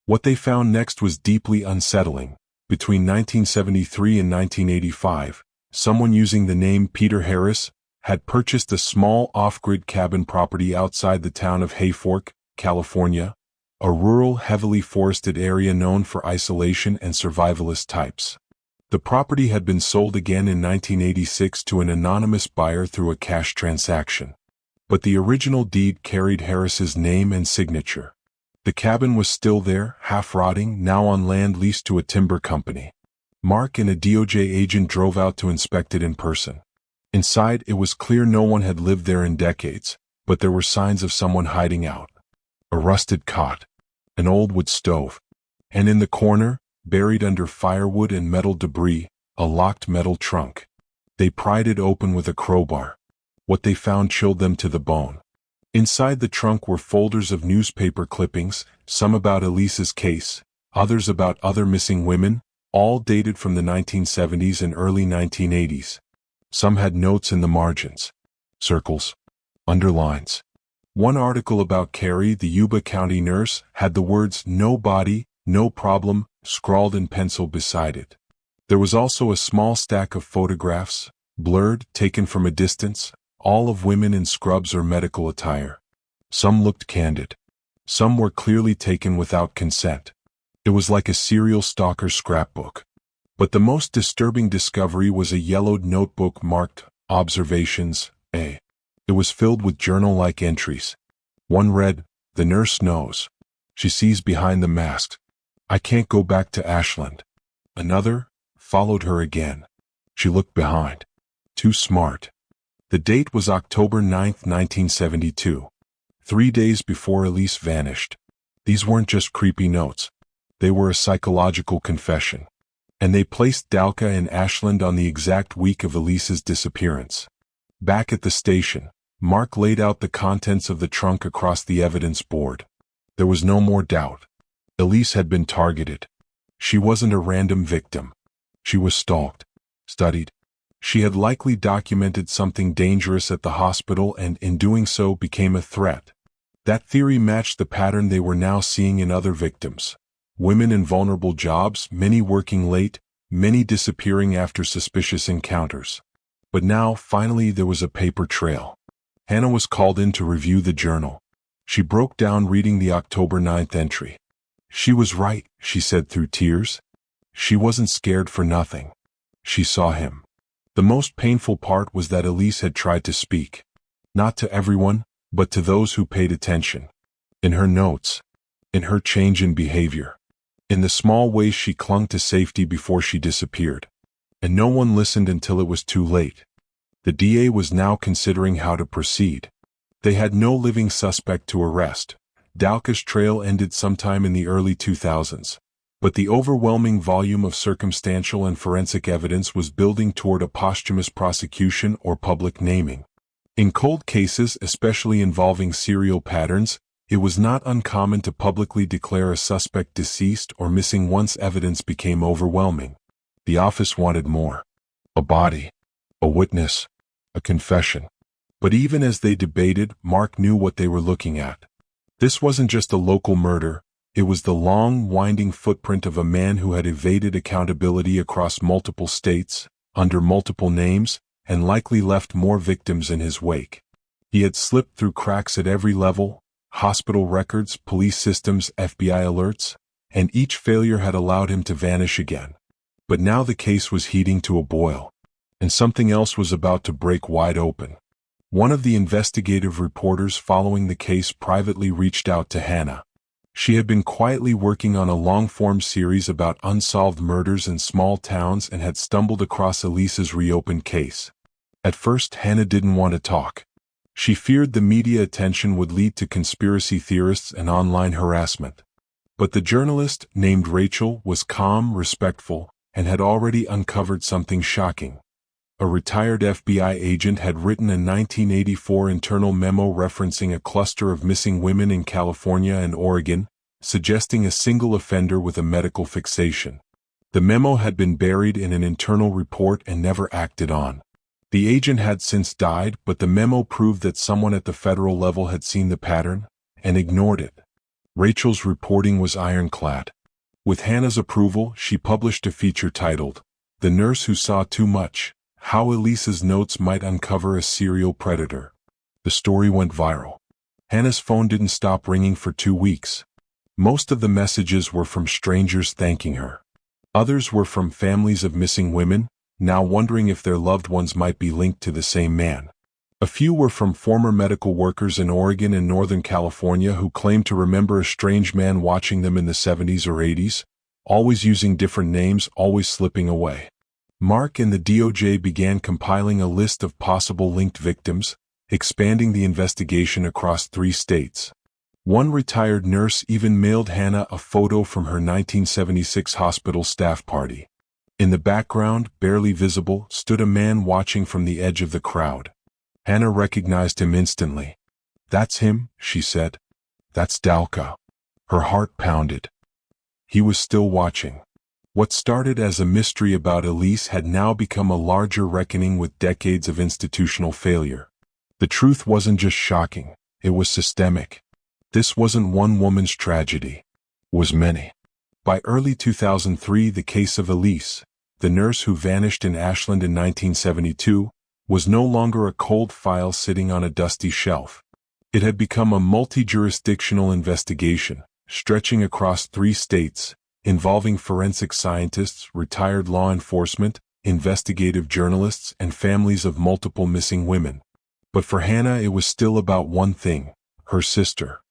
What they found next was deeply unsettling. Between 1973 and 1985, someone using the name Peter Harris had purchased a small off-grid cabin property outside the town of Hayfork, California, a rural, heavily forested area known for isolation and survivalist types. The property had been sold again in 1986 to an anonymous buyer through a cash transaction. But the original deed carried Harris's name and signature. The cabin was still there, half-rotting, now on land leased to a timber company. Mark and a DOJ agent drove out to inspect it in person. Inside, it was clear no one had lived there in decades, but there were signs of someone hiding out. A rusted cot, an old wood stove, and in the corner, buried under firewood and metal debris, a locked metal trunk. They pried it open with a crowbar. What they found chilled them to the bone. Inside the trunk were folders of newspaper clippings, some about Elise's case, others about other missing women, all dated from the 1970s and early 1980s. Some had notes in the margins, circles, underlines. One article about Carrie, the Yuba County nurse, had the words "no body, no problem" scrawled in pencil beside it. There was also a small stack of photographs, blurred, taken from a distance, all of women in scrubs or medical attire. Some looked candid. Some were clearly taken without consent. It was like a serial stalker's scrapbook. But the most disturbing discovery was a yellowed notebook marked Observations A. It was filled with journal-like entries. One read, "The nurse knows. She sees behind the mask. I can't go back to Ashland." Another, "Followed her again. She looked behind. Too smart." The date was October 9, 1972. 3 days before Elise vanished. These weren't just creepy notes. They were a psychological confession. And they placed Dalka and Ashland on the exact week of Elise's disappearance. Back at the station, Mark laid out the contents of the trunk across the evidence board. There was no more doubt. Elise had been targeted. She wasn't a random victim. She was stalked, studied. She had likely documented something dangerous at the hospital and, in doing so, became a threat. That theory matched the pattern they were now seeing in other victims. Women in vulnerable jobs, many working late, many disappearing after suspicious encounters. But now, finally, there was a paper trail. Hannah was called in to review the journal. She broke down reading the October 9th entry. She was right, she said through tears. She wasn't scared for nothing. She saw him. The most painful part was that Elise had tried to speak. Not to everyone, but to those who paid attention. In her notes. In her change in behavior. In the small ways she clung to safety before she disappeared. And no one listened until it was too late. The DA was now considering how to proceed. They had no living suspect to arrest. Dalka's trail ended sometime in the early 2000s. But the overwhelming volume of circumstantial and forensic evidence was building toward a posthumous prosecution or public naming. In cold cases, especially involving serial patterns, it was not uncommon to publicly declare a suspect deceased or missing once evidence became overwhelming. The office wanted more. A body, a witness, a confession. But even as they debated, Mark knew what they were looking at. This wasn't just a local murder. It was the long, winding footprint of a man who had evaded accountability across multiple states, under multiple names, and likely left more victims in his wake. He had slipped through cracks at every level: hospital records, police systems, FBI alerts, and each failure had allowed him to vanish again. But now the case was heating to a boil, and something else was about to break wide open. One of the investigative reporters following the case privately reached out to Hannah. She had been quietly working on a long-form series about unsolved murders in small towns and had stumbled across Elise's reopened case. At first, Hannah didn't want to talk. She feared the media attention would lead to conspiracy theorists and online harassment. But the journalist, named Rachel, was calm, respectful, and had already uncovered something shocking. A retired FBI agent had written a 1984 internal memo referencing a cluster of missing women in California and Oregon, suggesting a single offender with a medical fixation. The memo had been buried in an internal report and never acted on. The agent had since died, but the memo proved that someone at the federal level had seen the pattern and ignored it. Rachel's reporting was ironclad. With Hannah's approval, she published a feature titled, "The Nurse Who Saw Too Much: How Elise's Notes Might Uncover a Serial Predator." The story went viral. Hannah's phone didn't stop ringing for 2 weeks. Most of the messages were from strangers thanking her. Others were from families of missing women, now wondering if their loved ones might be linked to the same man. A few were from former medical workers in Oregon and Northern California who claimed to remember a strange man watching them in the 70s or 80s, always using different names, always slipping away. Mark and the DOJ began compiling a list of possible linked victims, expanding the investigation across 3 states. One retired nurse even mailed Hannah a photo from her 1976 hospital staff party. In the background, barely visible, stood a man watching from the edge of the crowd. Hannah recognized him instantly. "That's him," she said. "That's Dalka." Her heart pounded. He was still watching. What started as a mystery about Elise had now become a larger reckoning with decades of institutional failure. The truth wasn't just shocking, it was systemic. This wasn't one woman's tragedy. It was many. By early 2003, the case of Elise, the nurse who vanished in Ashland in 1972, was no longer a cold file sitting on a dusty shelf. It had become a multi-jurisdictional investigation, stretching across 3 states, involving forensic scientists, retired law enforcement, investigative journalists, and families of multiple missing women. But for Hannah, it was still about one thing: her sister.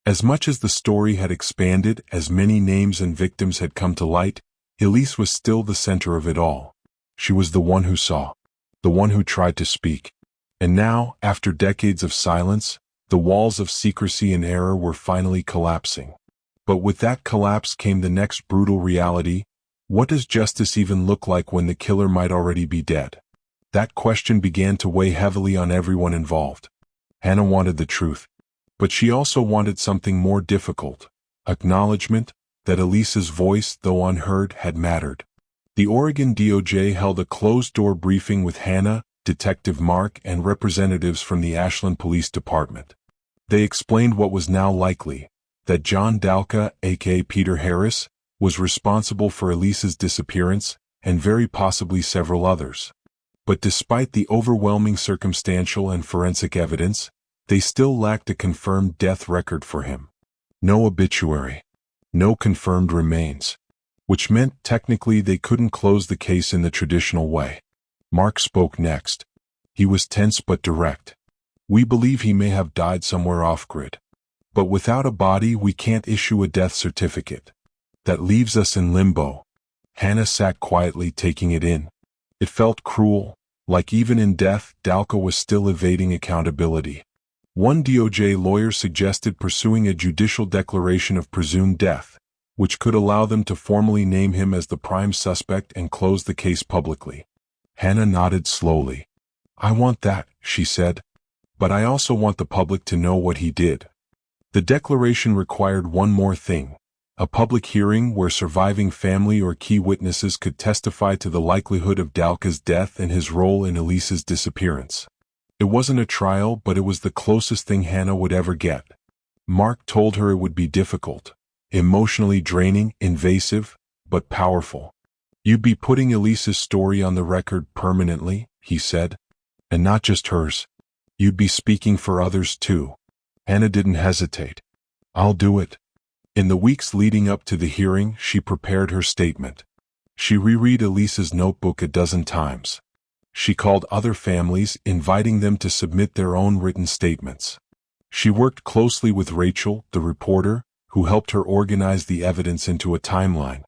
As much as the story had expanded, as many names and victims had come to light, Elise was still the center of it all. She was the one who saw, the one who tried to speak. And now, after decades of silence, the walls of secrecy and error were finally collapsing. But with that collapse came the next brutal reality: what does justice even look like when the killer might already be dead? That question began to weigh heavily on everyone involved. Hannah wanted the truth. But she also wanted something more difficult: acknowledgement that Elise's voice, though unheard, had mattered. The Oregon DOJ held a closed-door briefing with Hannah, Detective Mark, and representatives from the Ashland Police Department. They explained what was now likely: that John Dalka, aka Peter Harris, was responsible for Elise's disappearance, and very possibly several others. But despite the overwhelming circumstantial and forensic evidence, they still lacked a confirmed death record for him. No obituary. No confirmed remains. Which meant technically they couldn't close the case in the traditional way. Mark spoke next. He was tense but direct. "We believe he may have died somewhere off-grid. But without a body, we can't issue a death certificate. That leaves us in limbo." Hannah sat quietly, taking it in. It felt cruel, Like even in death, Dalka was still evading accountability. One DOJ lawyer suggested pursuing a judicial declaration of presumed death, which could allow them to formally name him as the prime suspect and close the case publicly. Hannah nodded slowly. "I want that," she said. "But I also want the public to know what he did." The declaration required one more thing: a public hearing where surviving family or key witnesses could testify to the likelihood of Dalka's death and his role in Elise's disappearance. It wasn't a trial, but it was the closest thing Hannah would ever get. Mark told her it would be difficult, emotionally draining, invasive, but powerful. "You'd be putting Elise's story on the record permanently," he said. "And not just hers. You'd be speaking for others too." Hannah didn't hesitate. "I'll do it." In the weeks leading up to the hearing, she prepared her statement. She reread Elise's notebook a dozen times. She called other families, inviting them to submit their own written statements. She worked closely with Rachel, the reporter, who helped her organize the evidence into a timeline.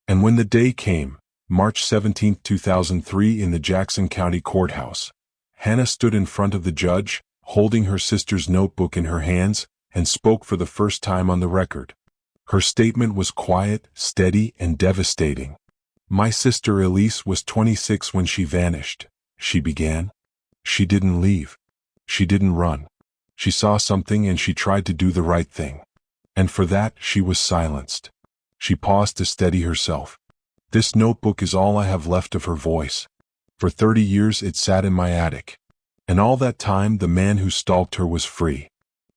And when the day came, March 17, 2003, in the Jackson County Courthouse, Hannah stood in front of the judge, holding her sister's notebook in her hands, and spoke for the first time on the record. Her statement was quiet, steady, and devastating. "My sister Elise was 26 when she vanished," she began. "She didn't leave. She didn't run. She saw something and she tried to do the right thing. And for that, she was silenced." She paused to steady herself. "This notebook is all I have left of her voice. For 30 years it sat in my attic. And all that time the man who stalked her was free.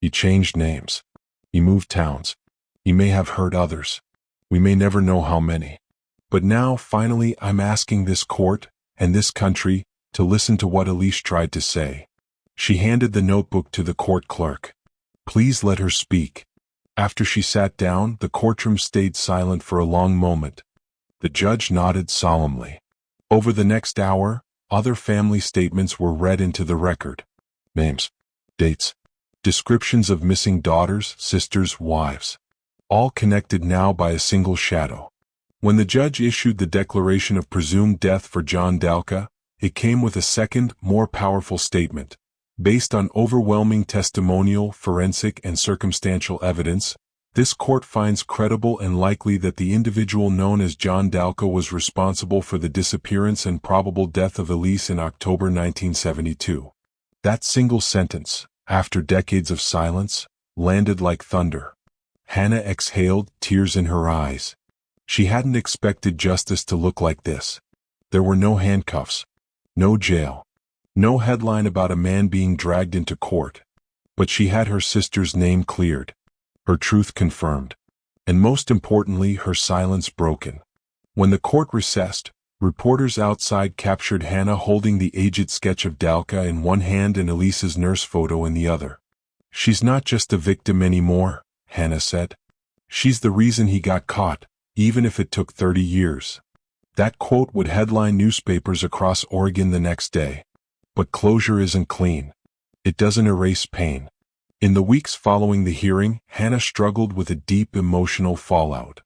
He changed names. He moved towns. He may have hurt others. We may never know how many. But now, finally, I'm asking this court, and this country, to listen to what Elise tried to say." She handed the notebook to the court clerk. "Please let her speak." After she sat down, the courtroom stayed silent for a long moment. The judge nodded solemnly. Over the next hour, other family statements were read into the record. Names, dates, descriptions of missing daughters, sisters, wives. All connected now by a single shadow. When the judge issued the declaration of presumed death for John Dalka, it came with a second, more powerful statement. Based on overwhelming testimonial, forensic, and circumstantial evidence, this court finds credible and likely that the individual known as John Dalka was responsible for the disappearance and probable death of Elise in October 1972. That single sentence, after decades of silence, landed like thunder. Hannah exhaled, tears in her eyes. She hadn't expected justice to look like this. There were no handcuffs, no jail, no headline about a man being dragged into court. But she had her sister's name cleared, her truth confirmed, and most importantly, her silence broken. When the court recessed, reporters outside captured Hannah holding the aged sketch of Dalka in one hand and Elise's nurse photo in the other. "She's not just a victim anymore," Hannah said. "She's the reason he got caught, even if it took 30 years. That quote would headline newspapers across Oregon the next day. But closure isn't clean. It doesn't erase pain. In the weeks following the hearing, Hannah struggled with a deep emotional fallout.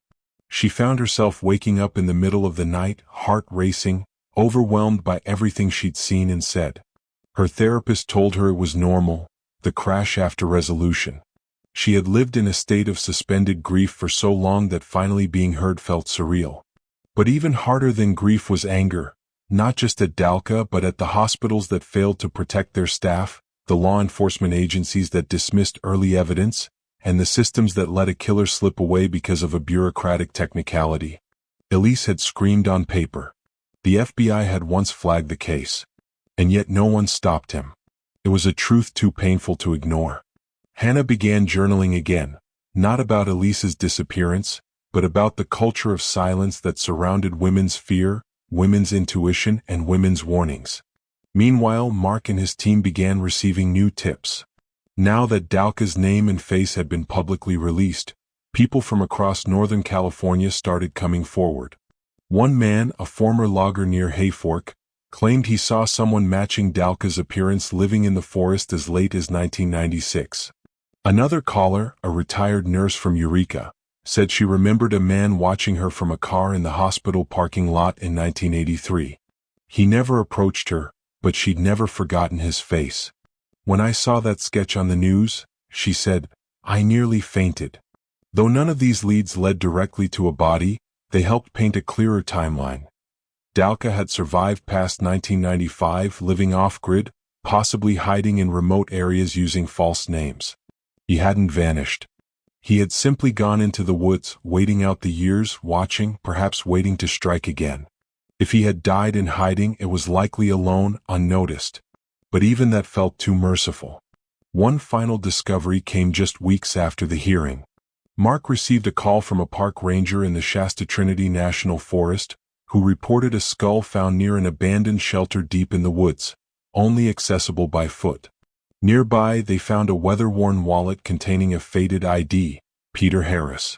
She found herself waking up in the middle of the night, heart racing, overwhelmed by everything she'd seen and said. Her therapist told her it was normal, the crash after resolution. She had lived in a state of suspended grief for so long that finally being heard felt surreal. But even harder than grief was anger, not just at Dalka but at the hospitals that failed to protect their staff, the law enforcement agencies that dismissed early evidence, and the systems that let a killer slip away because of a bureaucratic technicality. Elise had screamed on paper. The FBI had once flagged the case. And yet no one stopped him. It was a truth too painful to ignore. Hannah began journaling again, not about Elise's disappearance, but about the culture of silence that surrounded women's fear, women's intuition, and women's warnings. Meanwhile, Mark and his team began receiving new tips. Now that Dalka's name and face had been publicly released, people from across Northern California started coming forward. One man, a former logger near Hayfork, claimed he saw someone matching Dalka's appearance living in the forest as late as 1996. Another caller, a retired nurse from Eureka, said she remembered a man watching her from a car in the hospital parking lot in 1983. He never approached her, but she'd never forgotten his face. "When I saw that sketch on the news," she said, "I nearly fainted." Though none of these leads led directly to a body, they helped paint a clearer timeline. Dalka had survived past 1995, living off-grid, possibly hiding in remote areas using false names. He hadn't vanished. He had simply gone into the woods, waiting out the years, watching, perhaps waiting to strike again. If he had died in hiding, it was likely alone, unnoticed. But even that felt too merciful. One final discovery came just weeks after the hearing. Mark received a call from a park ranger in the Shasta Trinity National Forest, who reported a skull found near an abandoned shelter deep in the woods, only accessible by foot. Nearby, they found a weather-worn wallet containing a faded ID, Peter Harris.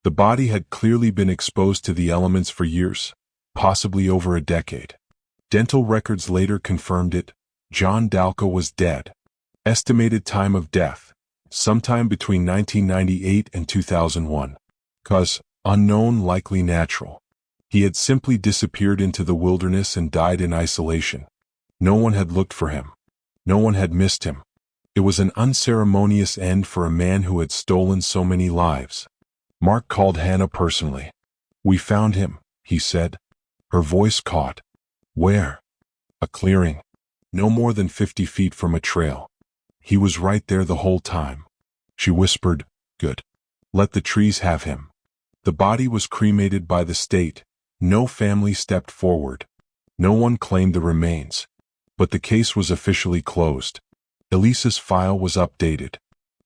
The body had clearly been exposed to the elements for years, possibly over a decade. Dental records later confirmed it. John Dalka was dead. Estimated time of death: sometime between 1998 and 2001. Cause: unknown, likely natural. He had simply disappeared into the wilderness and died in isolation. No one had looked for him. No one had missed him. It was an unceremonious end for a man who had stolen so many lives. Mark called Hannah personally. "We found him," he said. Her voice caught. "Where?" "A clearing. No more than 50 feet from a trail. He was right there the whole time." She whispered, "Good. Let the trees have him." The body was cremated by the state. No family stepped forward. No one claimed the remains. But the case was officially closed. Elise's file was updated.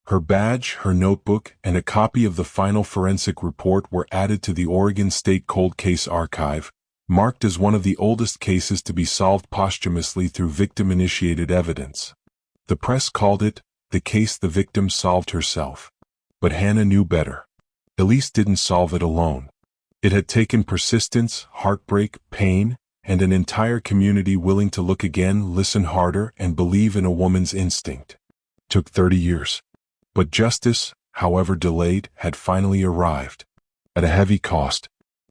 Her badge, her notebook, and a copy of the final forensic report were added to the Oregon State Cold Case Archive, marked as one of the oldest cases to be solved posthumously through victim-initiated evidence. The press called it the case the victim solved herself. But Hannah knew better. Elise didn't solve it alone. It had taken persistence, heartbreak, pain, and an entire community willing to look again, listen harder, and believe in a woman's instinct. Took 30 years. But justice, however delayed, had finally arrived. At a heavy cost.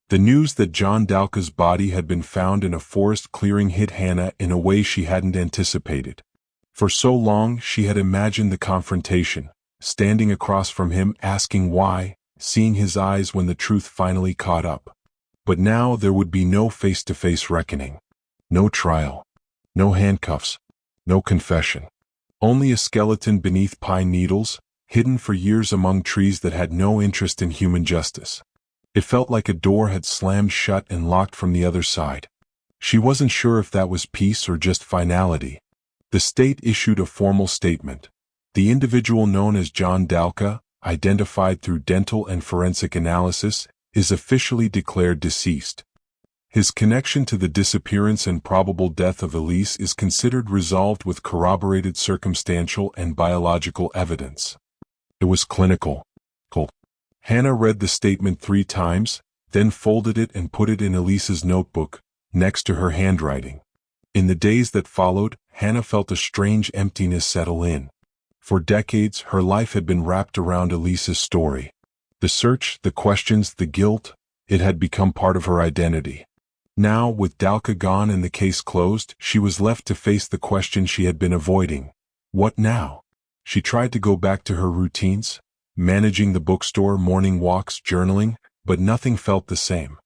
The news that John Dalka's body had been found in a forest clearing hit Hannah in a way she hadn't anticipated. For so long, she had imagined the confrontation, standing across from him, asking why, seeing his eyes when the truth finally caught up. But now there would be no face-to-face reckoning. No trial. No handcuffs. No confession. Only a skeleton beneath pine needles, hidden for years among trees that had no interest in human justice. It felt like a door had slammed shut and locked from the other side. She wasn't sure if that was peace or just finality. The state issued a formal statement. The individual known as John Dalka, identified through dental and forensic analysis, is officially declared deceased. His connection to the disappearance and probable death of Elise is considered resolved with corroborated circumstantial and biological evidence. It was clinical. Hannah read the statement 3 times, then folded it and put it in Elise's notebook, next to her handwriting. In the days that followed, Hannah felt a strange emptiness settle in. For decades, her life had been wrapped around Elise's story. The search, the questions, the guilt, it had become part of her identity. Now, with Dalka gone and the case closed, she was left to face the question she had been avoiding. What now? She tried to go back to her routines, managing the bookstore, morning walks, journaling, but nothing felt the same.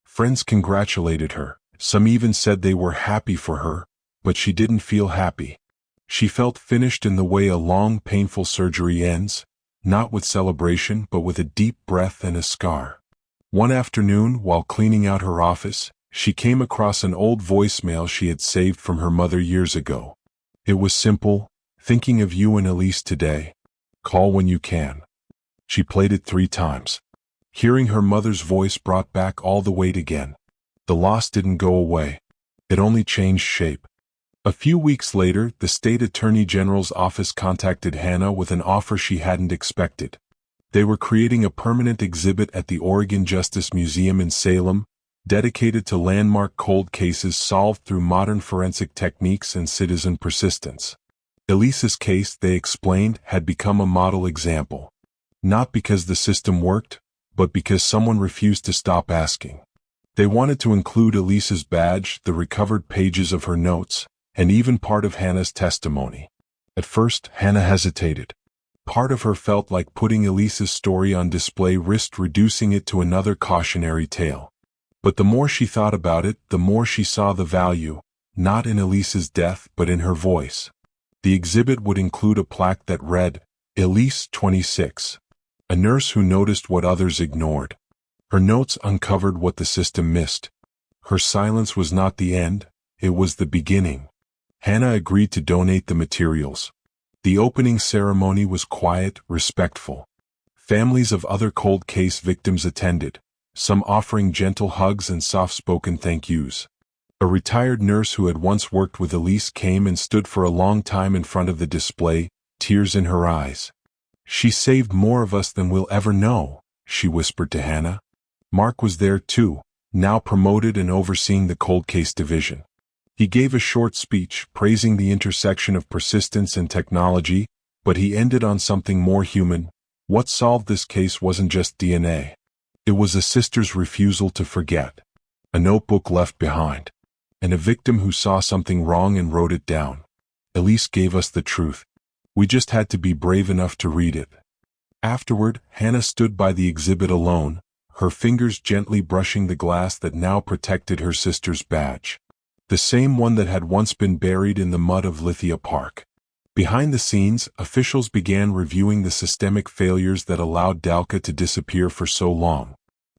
Friends congratulated her. Some even said they were happy for her, but she didn't feel happy. She felt finished in the way a long, painful surgery ends, not with celebration but with a deep breath and a scar. One afternoon, while cleaning out her office, she came across an old voicemail she had saved from her mother years ago. It was simple: "Thinking of you and Elise today. Call when you can." She played it 3 times. Hearing her mother's voice brought back all the weight again. The loss didn't go away. It only changed shape. A few weeks later, the state attorney general's office contacted Hannah with an offer she hadn't expected. They were creating a permanent exhibit at the Oregon Justice Museum in Salem, dedicated to landmark cold cases solved through modern forensic techniques and citizen persistence. Elise's case, they explained, had become a model example. Not because the system worked, but because someone refused to stop asking. They wanted to include Elise's badge, the recovered pages of her notes, and even part of Hannah's testimony. At first, Hannah hesitated. Part of her felt like putting Elise's story on display risked reducing it to another cautionary tale. But the more she thought about it, the more she saw the value, not in Elise's death but in her voice. The exhibit would include a plaque that read, Elise 26, a nurse who noticed what others ignored. Her notes uncovered what the system missed. Her silence was not the end, it was the beginning. Hannah agreed to donate the materials. The opening ceremony was quiet, respectful. Families of other cold case victims attended, some offering gentle hugs and soft-spoken thank yous. A retired nurse who had once worked with Elise came and stood for a long time in front of the display, tears in her eyes. "She saved more of us than we'll ever know," she whispered to Hannah. Mark was there too, now promoted and overseeing the cold case division. He gave a short speech praising the intersection of persistence and technology, but he ended on something more human. What solved this case wasn't just DNA. It was a sister's refusal to forget, a notebook left behind, and a victim who saw something wrong and wrote it down. Elise gave us the truth. We just had to be brave enough to read it. Afterward, Hannah stood by the exhibit alone, her fingers gently brushing the glass that now protected her sister's badge. The same one that had once been buried in the mud of Lithia Park. Behind the scenes, officials began reviewing the systemic failures that allowed Dalka to disappear for so long.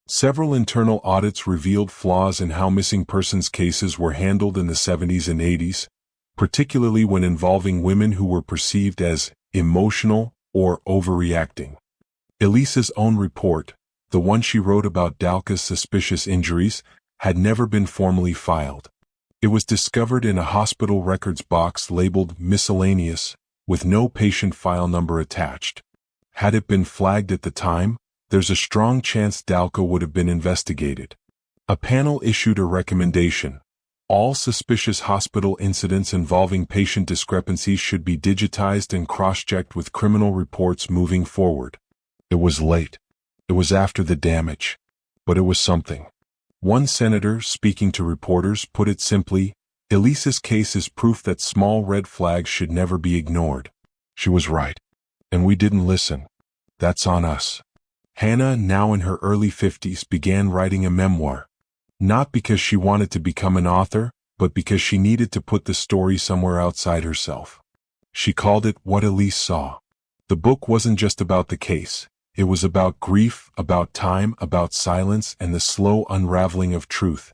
Several internal audits revealed flaws in how missing persons cases were handled in the 70s and 80s, particularly when involving women who were perceived as emotional or overreacting. Elise's own report, the one she wrote about Dalka's suspicious injuries, had never been formally filed. It was discovered in a hospital records box labeled miscellaneous, with no patient file number attached. Had it been flagged at the time, there's a strong chance Dalka would have been investigated. A panel issued a recommendation. All suspicious hospital incidents involving patient discrepancies should be digitized and cross-checked with criminal reports moving forward. It was late. It was after the damage. But it was something. One senator, speaking to reporters, put it simply, Elise's case is proof that small red flags should never be ignored. She was right. And we didn't listen. That's on us. Hannah, now in her early 50s, began writing a memoir. Not because she wanted to become an author, but because she needed to put the story somewhere outside herself. She called it What Elise Saw. The book wasn't just about the case. It was about grief, about time, about silence, and the slow unraveling of truth.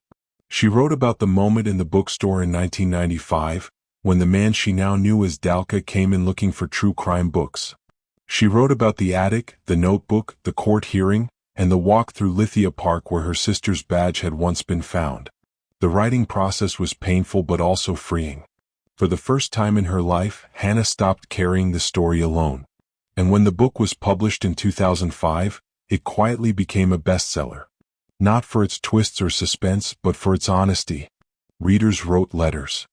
She wrote about the moment in the bookstore in 1995, when the man she now knew as Dalka came in looking for true crime books. She wrote about the attic, the notebook, the court hearing, and the walk through Lithia Park where her sister's badge had once been found. The writing process was painful but also freeing. For the first time in her life, Hannah stopped carrying the story alone. And when the book was published in 2005, it quietly became a bestseller. Not for its twists or suspense, but for its honesty. Readers wrote letters.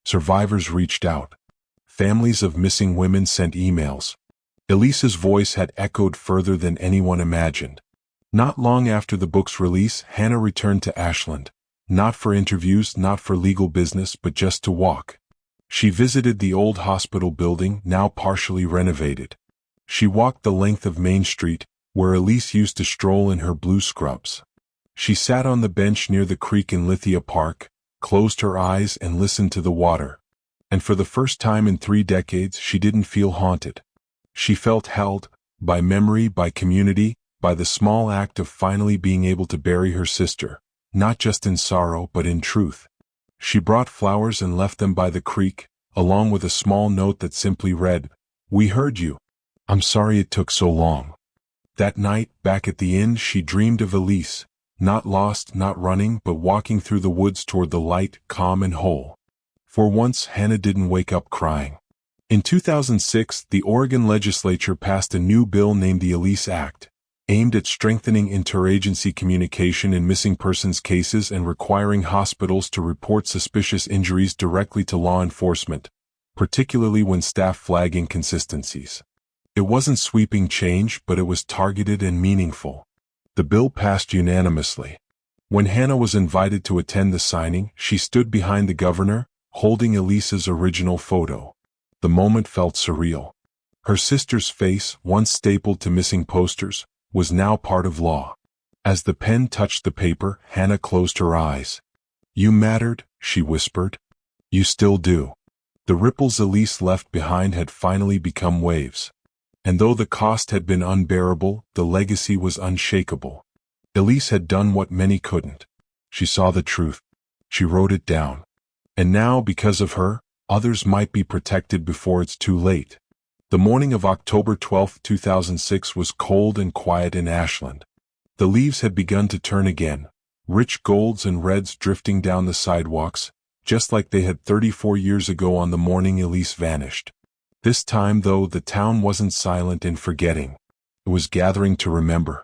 Survivors reached out. Families of missing women sent emails. Elise's voice had echoed further than anyone imagined. Not long after the book's release, Hannah returned to Ashland. Not for interviews, not for legal business, but just to walk. She visited the old hospital building, now partially renovated. She walked the length of Main Street, where Elise used to stroll in her blue scrubs. She sat on the bench near the creek in Lithia Park, closed her eyes and listened to the water. And for the first time in 3 decades, she didn't feel haunted. She felt held, by memory, by community, by the small act of finally being able to bury her sister, not just in sorrow but in truth. She brought flowers and left them by the creek, along with a small note that simply read, "We heard you. I'm sorry it took so long." That night, back at the inn, she dreamed of Elise, not lost, not running, but walking through the woods toward the light, calm and whole. For once, Hannah didn't wake up crying. In 2006, the Oregon legislature passed a new bill named the Elise Act, aimed at strengthening interagency communication in missing persons cases and requiring hospitals to report suspicious injuries directly to law enforcement, particularly when staff flag inconsistencies. It wasn't sweeping change, but it was targeted and meaningful. The bill passed unanimously. When Hannah was invited to attend the signing, she stood behind the governor, holding Elise's original photo. The moment felt surreal. Her sister's face, once stapled to missing posters, was now part of law. As the pen touched the paper, Hannah closed her eyes. "You mattered," she whispered. "You still do." The ripples Elise left behind had finally become waves. And though the cost had been unbearable, the legacy was unshakable. Elise had done what many couldn't. She saw the truth. She wrote it down. And now, because of her, others might be protected before it's too late. The morning of October 12, 2006 was cold and quiet in Ashland. The leaves had begun to turn again, rich golds and reds drifting down the sidewalks, just like they had 34 years ago on the morning Elise vanished. This time, though, the town wasn't silent in forgetting. It was gathering to remember.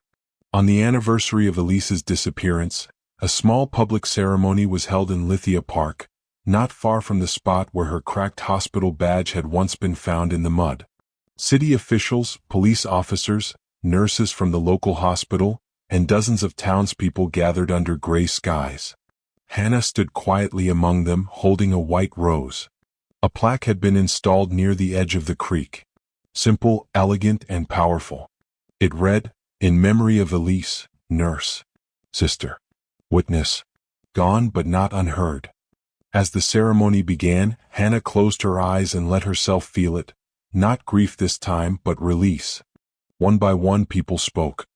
On the anniversary of Elise's disappearance, a small public ceremony was held in Lithia Park, not far from the spot where her cracked hospital badge had once been found in the mud. City officials, police officers, nurses from the local hospital, and dozens of townspeople gathered under gray skies. Hannah stood quietly among them, holding a white rose. A plaque had been installed near the edge of the creek. Simple, elegant, and powerful. It read, "In memory of Elise, nurse, sister, witness, gone but not unheard." As the ceremony began, Hannah closed her eyes and let herself feel it, not grief this time, but release. One by one people spoke.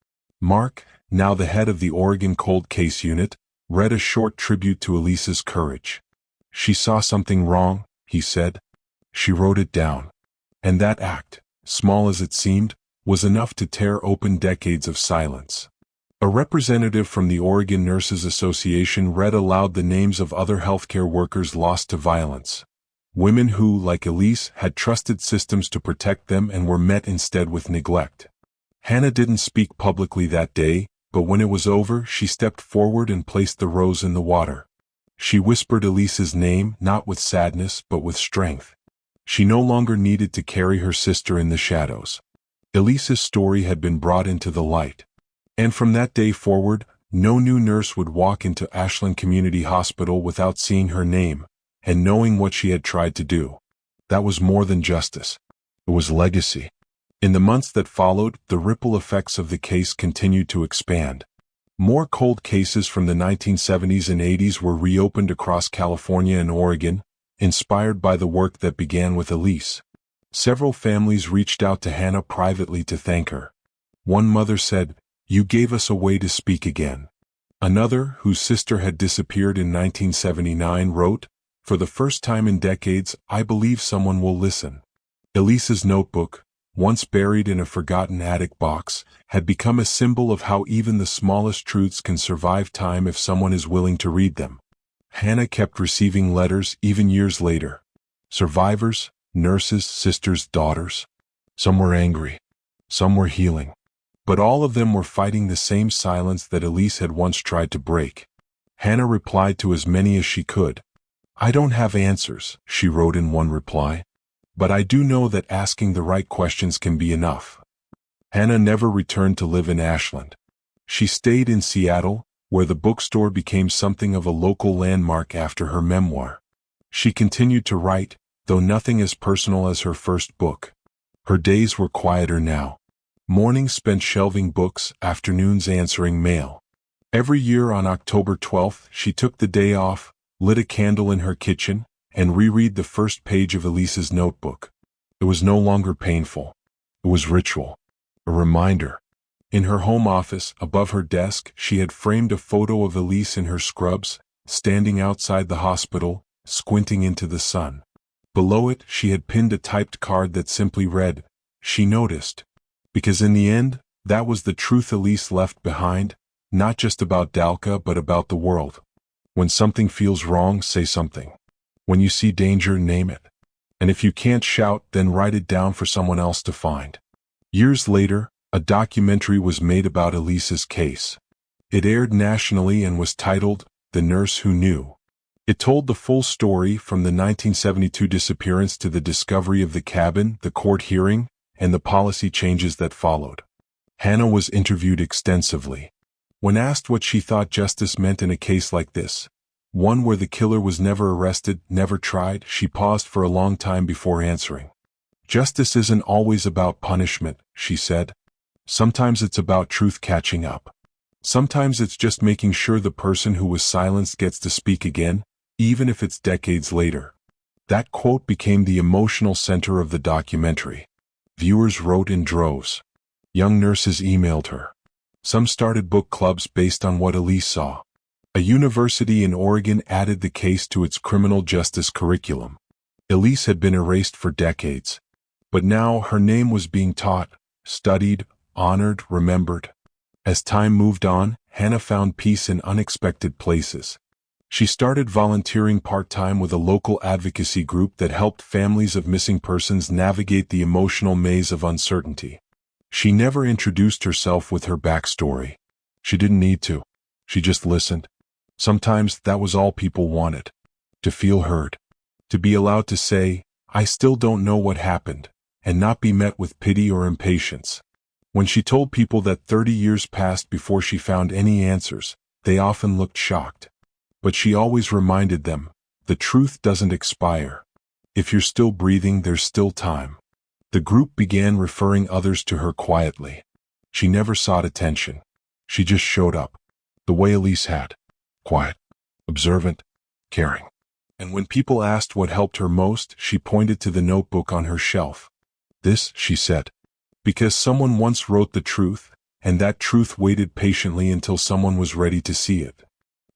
Mark, now the head of the Oregon Cold Case Unit, read a short tribute to Elise's courage. "She saw something wrong," he said. "She wrote it down." And that act, small as it seemed, was enough to tear open decades of silence. A representative from the Oregon Nurses Association read aloud the names of other healthcare workers lost to violence. Women who, like Elise, had trusted systems to protect them and were met instead with neglect. Hannah didn't speak publicly that day, but when it was over, she stepped forward and placed the rose in the water. She whispered Elise's name, not with sadness, but with strength. She no longer needed to carry her sister in the shadows. Elise's story had been brought into the light. And from that day forward, no new nurse would walk into Ashland Community Hospital without seeing her name and knowing what she had tried to do. That was more than justice. It was legacy. In the months that followed, the ripple effects of the case continued to expand. More cold cases from the 1970s and 80s were reopened across California and Oregon, inspired by the work that began with Elise. Several families reached out to Hannah privately to thank her. One mother said, "You gave us a way to speak again." Another, whose sister had disappeared in 1979, wrote, "For the first time in decades, I believe someone will listen." Elise's notebook, once buried in a forgotten attic box, had become a symbol of how even the smallest truths can survive time if someone is willing to read them. Hannah kept receiving letters even years later. Survivors, nurses, sisters, daughters. Some were angry. Some were healing. But all of them were fighting the same silence that Elise had once tried to break. Hannah replied to as many as she could. "I don't have answers," she wrote in one reply. "But I do know that asking the right questions can be enough." Hannah never returned to live in Ashland. She stayed in Seattle, where the bookstore became something of a local landmark after her memoir. She continued to write, though nothing as personal as her first book. Her days were quieter now. Mornings spent shelving books, afternoons answering mail. Every year on October 12th, she took the day off, lit a candle in her kitchen, and reread the first page of Elise's notebook. It was no longer painful. It was ritual. A reminder. In her home office, above her desk, she had framed a photo of Elise in her scrubs, standing outside the hospital, squinting into the sun. Below it, she had pinned a typed card that simply read, "She noticed." Because in the end, that was the truth Elise left behind, not just about Dalka but about the world. When something feels wrong, say something. When you see danger, name it. And if you can't shout, then write it down for someone else to find. Years later, a documentary was made about Elise's case. It aired nationally and was titled, "The Nurse Who Knew." It told the full story from the 1972 disappearance to the discovery of the cabin, the court hearing, and the policy changes that followed. Hannah was interviewed extensively. When asked what she thought justice meant in a case like this, One where the killer was never arrested, never tried. She paused for a long time before answering. Justice isn't always about punishment, she said. Sometimes it's about truth catching up. Sometimes it's just making sure the person who was silenced gets to speak again, even if it's decades later. That quote became the emotional center of the documentary. Viewers wrote in droves. Young nurses emailed her. Some started book clubs based on what Elise saw. A university in Oregon added the case to its criminal justice curriculum. Elise had been erased for decades. But now her name was being taught, studied, honored, remembered. As time moved on, Hannah found peace in unexpected places. She started volunteering part-time with a local advocacy group that helped families of missing persons navigate the emotional maze of uncertainty. She never introduced herself with her backstory. She didn't need to. She just listened. Sometimes that was all people wanted. To feel heard. To be allowed to say, "I still don't know what happened," and not be met with pity or impatience. When she told people that 30 years passed before she found any answers, they often looked shocked. But she always reminded them, the truth doesn't expire. If you're still breathing, there's still time. The group began referring others to her quietly. She never sought attention. She just showed up, the way Elise had. Quiet, observant, caring. And when people asked what helped her most, she pointed to the notebook on her shelf. This, she said, because someone once wrote the truth, and that truth waited patiently until someone was ready to see it.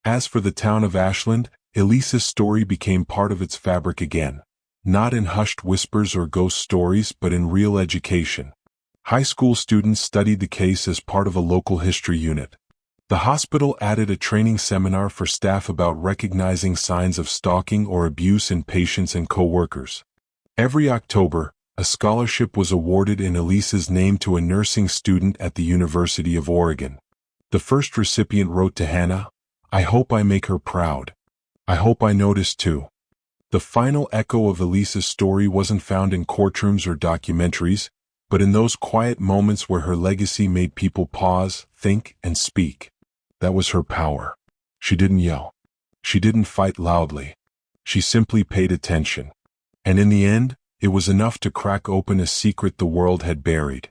As for the town of Ashland, Elise's story became part of its fabric again, not in hushed whispers or ghost stories, but in real education. High school students studied the case as part of a local history unit. The hospital added a training seminar for staff about recognizing signs of stalking or abuse in patients and co-workers. Every October, a scholarship was awarded in Elise's name to a nursing student at the University of Oregon. The first recipient wrote to Hannah, "I hope I make her proud. I hope I notice too." The final echo of Elise's story wasn't found in courtrooms or documentaries, but in those quiet moments where her legacy made people pause, think, and speak. That was her power. She didn't yell. She didn't fight loudly. She simply paid attention. And in the end, it was enough to crack open a secret the world had buried.